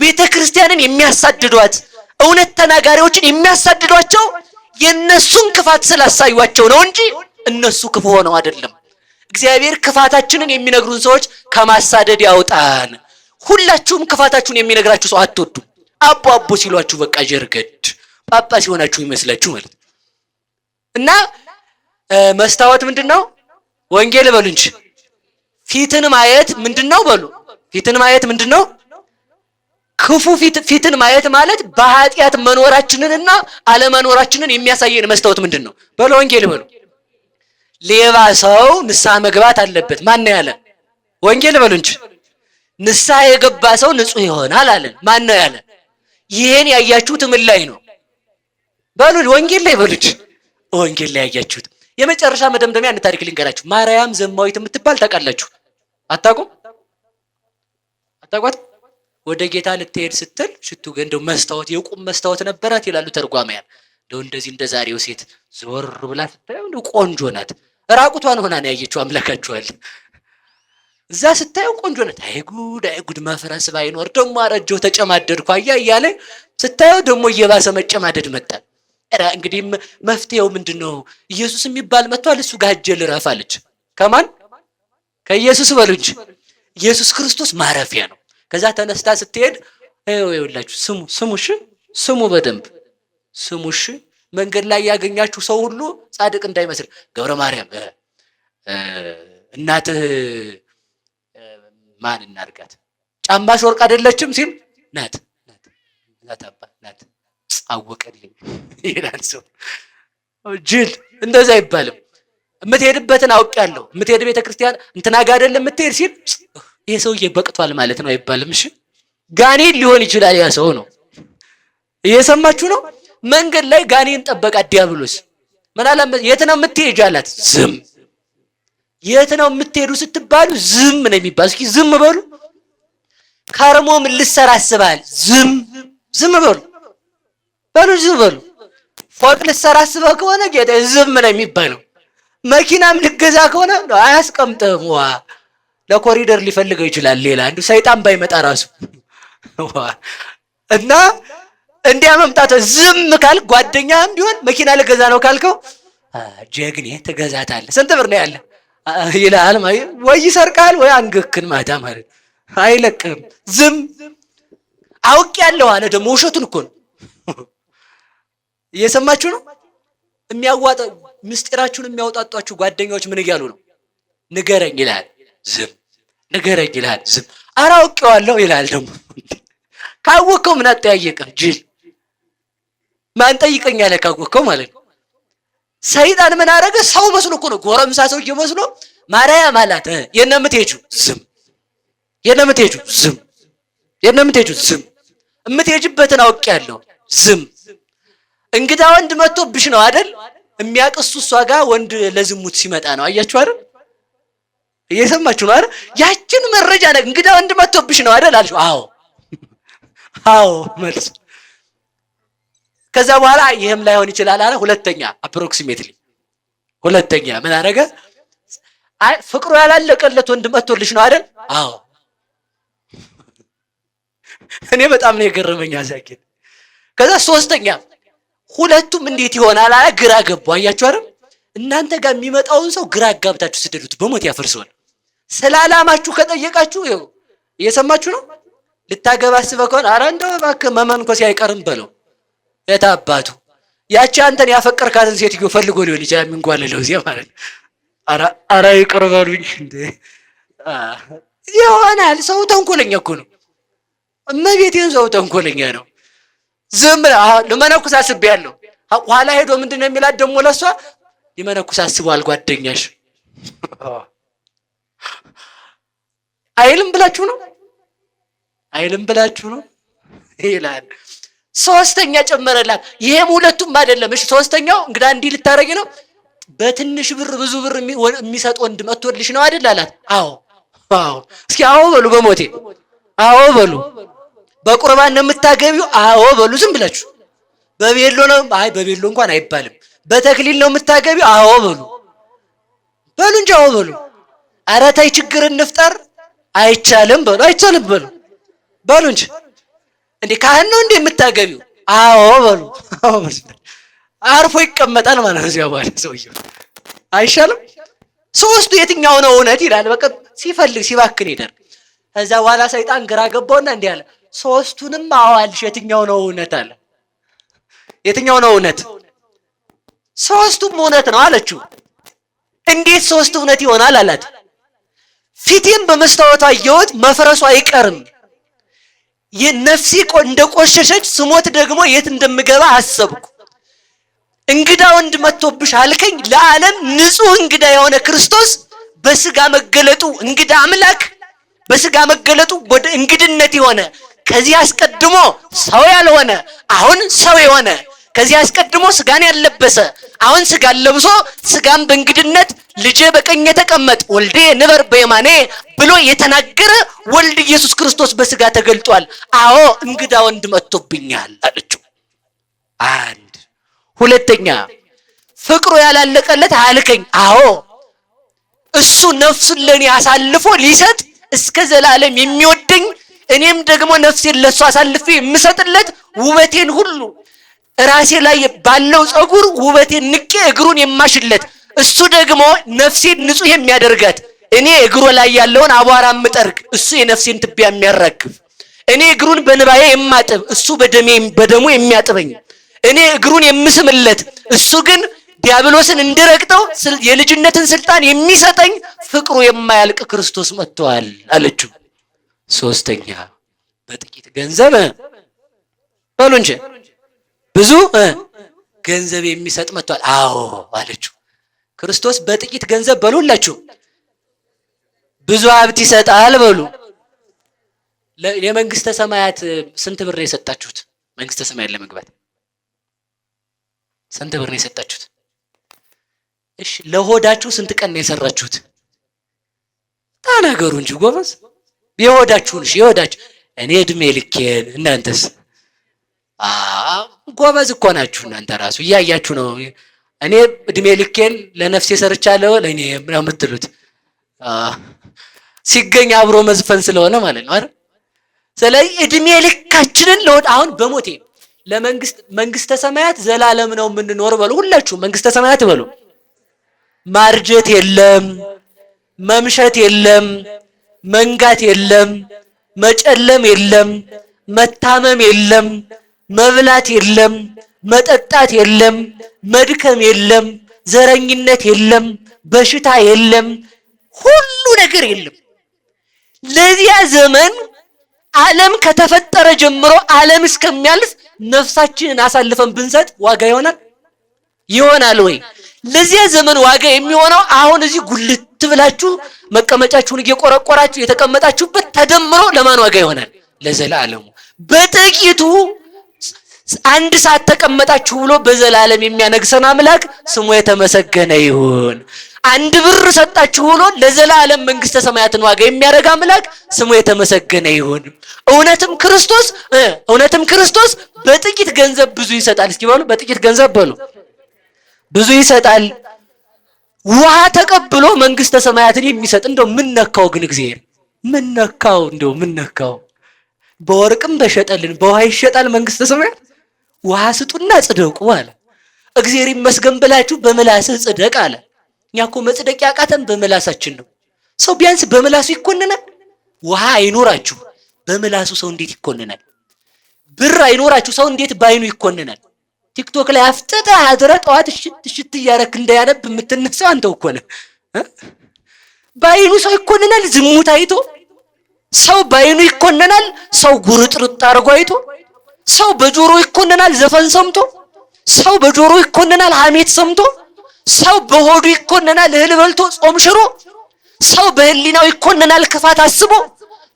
ቤተ ክርስቲያንን የሚያሳድዷት፣ እውነት ተናጋሪዎችን የሚያሳድዷቸው የነሱን ክፋት ስላሳዩቸው ነው እንጂ እነሱ ክፉ ሆነው አይደለም። እግዚአብሔር ክፋታችንን የሚነግሩን ሰዎች ከማሳደድ ያውጣን። ሁላችሁም ክፋታችሁን የሚነግራችሁ ሰው አትወዱም። አቦ ሲሏችሁ በቃ ጀርገድ ጳጳስ ሲሆናችሁ ይመስላችሁ ማለት እና መስታወት ምንድነው? ወንጌል በሉ እንጂ ፊትን ማየት ምንድነው? በሉ ፊትን ማየት ምንድነው? ክፉ ፊትን ማየት ማለት በኃጢአት መኖራችንንና አለመኖራችንን የሚያሳየን መስታወት ምንድነው? በሉ ወንጌል በሉ። ሌባ ሰው ንስሐ መግባት አለበት። ማን ነው ያለ? ወንጌል በሉ እንጂ ንስሐ የገባ ሰው ንጹህ ይሆናል አለ። ማን ነው ያለ? ይሄን ያያችሁት ምን ላይ ነው? በሉ ወንጌል ላይ በሉ እንጂ ወንጌል ላይ ያያችሁት። የመጨረሻ መደምደሚያ አንድ ታሪክ ልንገራችሁ። ማርያም ዘማዊት የምትባል ታውቃላችሁ? አታውቁም? አታውቋት? ወደ ጌታ ልትሄድ ስትል ሽቱ እንደው መስታወት የቁም መስታወት ነበራት ይላሉ ተርጓማያን። እንደው እንደዚህ እንደ ዛሬው ሴት ዞር ብላ ስታየው እንደው ቆንጆ ናት። ራቁቷን ሆና ነው ያየችው። አምላካችኋል እዛ ስታየው ቆንጆ ናት። አይጉድ መፍረስ ባይኖር ደግሞ አረጀው ተጨማደድኩ እያለ ስታየው ደግሞ እየባሰ መጨማደድ መጣ። እንግዲህ መፍትሄው ምንድነው? ኢየሱስ የሚባል መጥቷል፣ እሱ ጋር ሄጄ ልረፍ አለች። ከማን? ከኢየሱስ በሉ እንጂ ኢየሱስ ክርስቶስ ማረፊያ ነው። ከዛ ተነስታ ስትሄድ ይኸውላችሁ ስሙ በደንብ ስሙሽ። መንገድ ላይ ያገኛችሁ ሰው ሁሉ ጻድቅ እንዳይመስል። ገብረ ማርያም እናትህ ማን እናርጋት? ጫማሽ ወርቅ አይደለችም ሲል ናት አባ ናት አወቀልኝ ይላል ሰው። ጅል እንደዛ አይባልም። የምትሄድበትን አውቄያለሁ። የምትሄድ ቤተክርስቲያን እንትና ጋር አይደለም የምትሄድ ሲል ይሄ ሰውዬ በቅቷል ማለት ነው አይባልም። እሺ ጋኔን ሊሆን ይችላል ያ ሰው ነው። እየሰማችሁ ነው? መንገድ ላይ ጋኔን ጠበቃ ዲያብሎስ ምን አለ? የት ነው የምትሄጂው አላት። ዝም። የት ነው የምትሄዱ ስትባሉ ዝም ነው የሚባል። እስኪ ዝም በሉ። ከርሞ ምን ልትሰራ አስበሃል? ዝም በሉ ዝም በሉ። ፎቅ ልትሰራ አስበህ ከሆነ ጌታ ዝም ነው የሚባለው። መኪናም ልገዛ ከሆነ አያስቀምጥም። ለኮሪደር ሊፈልገው ይችላል ሌላ አንዱ ሰይጣን ባይመጣ ራሱ እና እንዲያ መምጣት። ዝም ካልክ ጓደኛም ቢሆን መኪና ልገዛ ነው ካልከው ጀግኔ ትገዛታለህ ስንት ብር ነው ያለ ይላል። ወይ ይሰርቃል ወይ አንገክን ማታ ማለት አይለቅም። ዝም አውቄያለሁ አለ። ደግሞ ውሸቱን እኮ ነው። እየሰማችሁ ነው? የሚያዋጣ ምስጢራችሁን የሚያወጣጧችሁ ጓደኛዎች ምን እያሉ ነው? ንገረኝ ይላል ዝም። ንገረኝ ይላል ዝም። ኧረ አውቄዋለሁ ይላል ደግሞ። ካወቅከው ምን አጠያየቀህ ጅል? ማን ጠይቀኝ አለ ካወቅከው ማለት ነው። ሰይጣን ምን አደረገ? ሰው መስሎ እኮ ነው፣ ጎረምሳ ሰውዬ መስሎ ማርያም አላት። የት ነው የምትሄጂው? ዝም። የት ነው የምትሄጂው? ዝም። የት ነው የምትሄጂው? ዝም። የምትሄጂበትን አውቄያለሁ ዝም። እንግዳ ወንድ መጥቶብሽ ነው አይደል? የሚያቅሱ እሷ ጋር ወንድ ለዝሙት ሲመጣ ነው። አያችሁ አይደል? እየሰማችሁ ነው አይደል? ያችን መረጃ ነው። እንግዳ ወንድ መጥቶብሽ ነው አይደል አልሽ? አዎ መልስ። ከዛ በኋላ ይሄም ላይሆን ይችላል አለ። ሁለተኛ አፕሮክሲሜትሊ ሁለተኛ ምን አደረገ? አይ ፍቅሩ ያላለቀለት ወንድ መጥቶልሽ ነው አይደል? አዎ። እኔ በጣም ነው የገረመኝ አዛኪን። ከዛ ሶስተኛ ሁለቱም እንዴት ይሆናል አለ። ግራ ገቡ። አያችሁ አይደል? እናንተ ጋር የሚመጣውን ሰው ግራ አጋብታችሁ ስደዱት፣ በሞት ያፈርሰዋል። ስለ ዓላማችሁ ከጠየቃችሁ ይኸው እየሰማችሁ ነው። ልታገባ አስበህ ከሆነ ኧረ እንደው እባክህ መመንኮስ አይቀርም በለው። የታባቱ ያቺ አንተን ያፈቀርካትን ሴትዮ ፈልጎ ሊሆን ይችላል የሚንጓለለው እዚያ ማለት ነው። ኧረ ይቅር በሉኝ እንዴ! ይሆናል። ሰው ተንኮለኛ እኮ ነው። እመቤቴን ሰው ተንኮለኛ ነው። ዝም ለመነኩስ አስቤያለሁ። ኋላ ሄዶ ምንድን ነው የሚላት ደግሞ ለሷ ሊመነኩስ አስቧል ጓደኛሽ አይልም ብላችሁ ነው ይላል። ሶስተኛ ጨመረላት። ይሄም ሁለቱም አይደለም። እሺ ሶስተኛው እንግዳ እንዲህ ልታረጊ ነው፣ በትንሽ ብር ብዙ ብር የሚሰጥ ወንድ መጥቶልሽ ነው አይደል አላት። አዎ እስኪ አዎ በሉ፣ በሞቴ አዎ በሉ። በቁርባን ነው የምታገቢው? አዎ በሉ። ዝም ብላችሁ በቤሎ ነው? አይ በቤሎ እንኳን አይባልም። በተክሊል ነው የምታገቢው? አዎ በሉ እንጂ አዎ በሉ። ኧረ ተይ ችግር እንፍጠር፣ አይቻልም በሉ። አይቻልም በሉ እንጂ እንዴ ካህን ነው እንዴ የምታገቢው? አዎ በሉ። አርፎ ይቀመጣል ማለት ነው። እዚያ በኋላ ሰውየው አይሻልም? ሶስቱ የትኛው ነው እውነት ይላል። በቃ ሲፈልግ ሲባክን ይደር። ከዛ በኋላ ሰይጣን ግራ ገባውና እንዲህ አለ፣ ሶስቱንም አዋልሽ የትኛው ነው እውነት አለ። የትኛው ነው እውነት? ሶስቱም እውነት ነው አለችው። እንዴት ሶስት እውነት ይሆናል አላት። ፊቴም በመስታወት አየሁት፣ መፍረሱ አይቀርም። ነፍሴ እንደቆሸሸች ስሞት ደግሞ የት እንደምገባ አሰብኩ። እንግዳ ወንድ መጥቶብሽ አልከኝ። ለዓለም ንጹሕ እንግዳ የሆነ ክርስቶስ በስጋ መገለጡ እንግዳ አምላክ በስጋ መገለጡ ወደ እንግድነት የሆነ ከዚህ አስቀድሞ ሰው ያልሆነ አሁን ሰው የሆነ ከዚህ አስቀድሞ ስጋን ያለበሰ አሁን ስጋን ለብሶ ስጋን በእንግድነት ልጄ በቀኝ ተቀመጥ ወልዴ ንበር በየማኔ ብሎ የተናገረ ወልድ ኢየሱስ ክርስቶስ በስጋ ተገልጧል። አዎ እንግዳ ወንድ መጥቶብኛል አለችው። አንድ ሁለተኛ ፍቅሩ ያላለቀለት አልከኝ። አዎ እሱ ነፍሱን ለኔ አሳልፎ ሊሰጥ እስከ ዘላለም የሚወደኝ እኔም ደግሞ ነፍሴን ለሱ አሳልፌ የምሰጥለት ውበቴን ሁሉ ራሴ ላይ ባለው ጸጉር ውበቴን ንቄ እግሩን የማሽለት እሱ ደግሞ ነፍሴን ንጹህ የሚያደርጋት እኔ እግሩ ላይ ያለውን አቧራ የምጠርግ እሱ የነፍሴን ትቢያ የሚያራግፍ እኔ እግሩን በንባዬ የማጥብ እሱ በደሙ የሚያጥበኝ እኔ እግሩን የምስምለት እሱ ግን ዲያብሎስን እንድረግጠው የልጅነትን ስልጣን የሚሰጠኝ ፍቅሩ የማያልቅ ክርስቶስ መጥቷል አለችው። ሶስተኛ በጥቂት ገንዘብ በሉ እንጂ ብዙ ገንዘብ የሚሰጥ መጥቷል። አዎ አለችው። ክርስቶስ በጥቂት ገንዘብ በሉላችሁ ብዙ ሀብት ይሰጣል በሉ። የመንግስተ ሰማያት ስንት ብር ነው የሰጣችሁት? መንግስተ ሰማያት ለመግባት ስንት ብር ነው የሰጣችሁት? እሺ ለሆዳችሁ ስንት ቀን ነው የሰራችሁት? ተናገሩ እንጂ ጎበዝ። የሆዳችሁን እሺ የሆዳችሁ እኔ እድሜ ልኬን። እናንተስ? ጎበዝ እኮ ናችሁ እናንተ ራሱ እያያችሁ ነው። እኔ እድሜ ልኬን ለነፍሴ ሰርቻለሁ ለኔ ምን የምትሉት ሲገኝ አብሮ መዝፈን ስለሆነ ማለት ነው አይደል? ስለዚህ እድሜ ልካችንን አሁን በሞቴ መንግስተ ሰማያት ዘላለም ነው የምንኖር በሉ ሁላችሁ። መንግስተ ሰማያት በሉ። ማርጀት የለም፣ መምሸት የለም፣ መንጋት የለም፣ መጨለም የለም፣ መታመም የለም፣ መብላት የለም፣ መጠጣት የለም፣ መድከም የለም፣ ዘረኝነት የለም፣ በሽታ የለም፣ ሁሉ ነገር የለም። ለዚያ ዘመን ዓለም ከተፈጠረ ጀምሮ ዓለም እስከሚያልፍ ነፍሳችንን አሳልፈን ብንሰጥ ዋጋ ይሆናል ወይ? ለዚያ ዘመን ዋጋ የሚሆነው አሁን እዚህ ጉልት ብላችሁ መቀመጫችሁን እየቆረቆራችሁ የተቀመጣችሁበት ተደምሮ ለማን ዋጋ ይሆናል? ለዘላለሙ። በጥቂቱ አንድ ሰዓት ተቀመጣችሁ ብሎ በዘላለም የሚያነግሰን አምላክ ስሙ የተመሰገነ ይሁን። አንድ ብር ሰጣችሁ ብሎ ለዘላለም መንግስተ ሰማያትን ዋጋ የሚያደርግ አምላክ ስሙ የተመሰገነ ይሁን። እውነትም ክርስቶስ በጥቂት ገንዘብ ብዙ ይሰጣል። እስኪ በሉ በጥቂት ገንዘብ በሉ ብዙ ይሰጣል። ውሃ ተቀብሎ መንግስተ ሰማያትን የሚሰጥ እንደው ምን ነካው ግን እግዚአብሔር ምን ነካው? እንደው ምን ነካው? በወርቅም በሸጠልን በውሃ ይሸጣል መንግስተ ሰማያት። ውሃ ስጡና ጽደቁ አለ። እግዚአብሔር ይመስገን ብላችሁ በመላስህ ጽደቅ አለ። እኛ እኮ መጽደቅ ያቃተን በመላሳችን ነው። ሰው ቢያንስ በመላሱ ይኮነናል። ውሃ አይኖራችሁ በመላሱ ሰው እንዴት ይኮነናል? ብር አይኖራችሁ ሰው እንዴት ባይኑ ይኮነናል? ቲክቶክ ላይ አፍጥጠህ አድረህ ጠዋት እሽት እያረክ እንዳያነብ የምትነሳው አንተው እኮ ነህ። በዓይኑ ሰው ይኮንናል ዝሙት አይቶ፣ ሰው በዓይኑ ይኮንናል ሰው ጉርጥርጥ አድርጎ አይቶ፣ ሰው በጆሮ ይኮንናል ዘፈን ሰምቶ፣ ሰው በጆሮ ይኮንናል ሐሜት ሰምቶ፣ ሰው በሆዱ ይኮንናል እህል በልቶ ጾም ሽሮ፣ ሰው በህሊናው ይኮንናል ክፋት አስቦ፣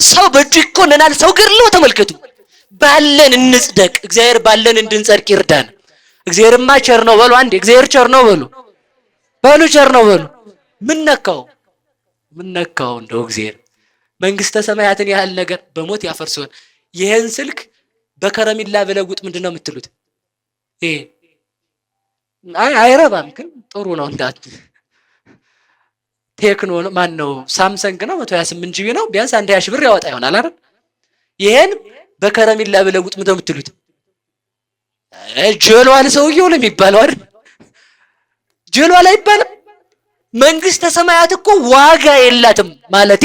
ሰው በእጁ ይኮንናል ሰው ገድሎ። ተመልከቱ። ባለን እንጽደቅ፣ እግዚአብሔር ባለን እንድንጸድቅ ይርዳን። እግዚአብሔርማ ቸር ነው በሉ። አንዴ እግዚአብሔር ቸር ነው በሉ። ቸር ነው በሉ። ምን ነካው እንደው እግዚአብሔር መንግስተ ሰማያትን ያህል ነገር በሞት ያፈርሰውን። ይሄን ስልክ በከረሚላ ብለውጥ ምንድነው የምትሉት? ይሄ አይረባም ግን ጥሩ ነው እንዳት ቴክኖ ማን ነው ሳምሰንግ ነው 128 ጂቢ ነው ቢያንስ 1000 ብር ያወጣ ይሆናል አይደል? ይሄን በከረሚላ ብለውጥ ምንድነው የምትሉት? ጀሏል ሰውየው ነው የሚባለው አይደል? ጀሏል አይባልም። መንግስተ ሰማያት እኮ ዋጋ የላትም ማለቴ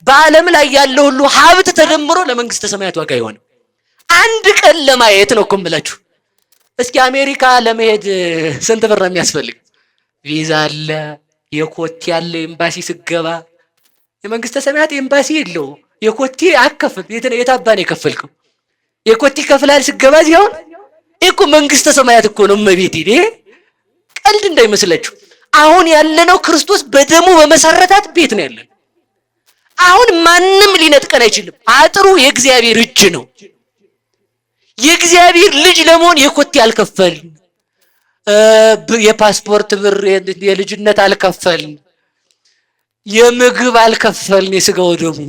በዓለም ላይ ያለው ሁሉ ሀብት ተደምሮ ለመንግስተ ሰማያት ዋጋ ይሆን አንድ ቀን ለማየት ነው እኮ የምላችሁ። እስኪ አሜሪካ ለመሄድ ስንት ብር ነው የሚያስፈልግ? ቪዛ አለ፣ የኮቴ አለ፣ ኤምባሲ ስገባ። የመንግስተ ሰማያት ኤምባሲ የለው፣ የኮቴ አከፍል። የታባን የከፈልከው የኮቴ ከፍላል ስገባ ሲሆን እኮ መንግስተ ሰማያት እኮ ነው መቤት። ይሄ ቀልድ እንዳይመስላችሁ። አሁን ያለነው ክርስቶስ በደሙ በመሰረታት ቤት ነው ያለን። አሁን ማንም ሊነጥቀን አይችልም። አጥሩ የእግዚአብሔር እጅ ነው። የእግዚአብሔር ልጅ ለመሆን የኮቴ አልከፈልን፣ የፓስፖርት ብር የልጅነት አልከፈልን፣ የምግብ አልከፈልን። የስጋው ደግሞ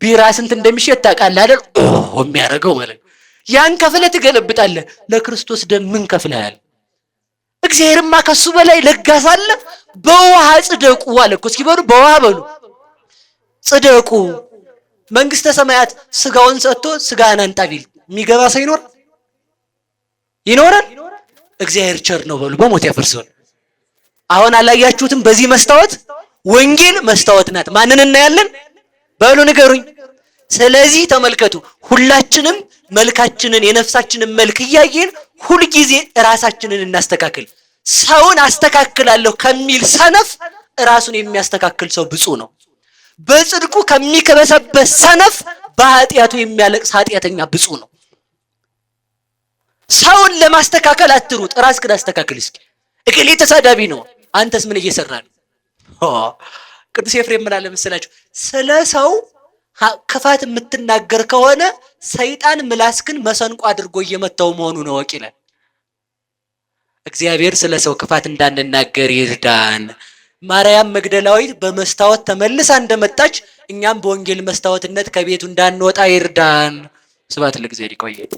ቢራ ስንት እንደሚሸጥ ታውቃለህ አይደል? የሚያደርገው ማለት ያን ከፍለህ ትገለብጣለህ። ለክርስቶስ ደም ምን ከፍለሃል? እግዚአብሔርማ ከሱ በላይ ለጋስ አለ። በውሃ ጽደቁ አለ እኮ። እስኪ በሉ በውሃ በሉ ጽደቁ። መንግስተ ሰማያት ስጋውን ሰጥቶ ስጋን አንጣ ቢል የሚገባ ሰው ይኖራል? እግዚአብሔር ቸር ነው በሉ። በሞት ያፈርሰዋል። አሁን አላያችሁትም? በዚህ መስታወት ወንጌል መስታወት ናት። ማንን እናያለን በሉ ንገሩኝ። ስለዚህ ተመልከቱ፣ ሁላችንም መልካችንን የነፍሳችንን መልክ እያየን ሁልጊዜ ራሳችንን እናስተካክል። ሰውን አስተካክላለሁ ከሚል ሰነፍ ራሱን የሚያስተካክል ሰው ብፁዕ ነው። በጽድቁ ከሚከበሰበት ሰነፍ በኃጢአቱ የሚያለቅስ ኃጢአተኛ ብፁዕ ነው። ሰውን ለማስተካከል አትሩጥ፣ ራስህን አስተካክል። እስኪ እከሌ ተሳዳቢ ነው፣ አንተስ ምን እየሰራ ነው? ቅዱስ ኤፍሬም ምን አለ መሰላችሁ? ስለ ሰው ክፋት የምትናገር ከሆነ ሰይጣን ምላስክን መሰንቆ አድርጎ እየመታው መሆኑን እወቅ ይላል። እግዚአብሔር ስለ ሰው ክፋት እንዳንናገር ይርዳን። ማርያም መግደላዊት በመስታወት ተመልሳ እንደመጣች እኛም በወንጌል መስታወትነት ከቤቱ እንዳንወጣ ይርዳን። ስብሐት ለእግዚአብሔር። ይቆየን።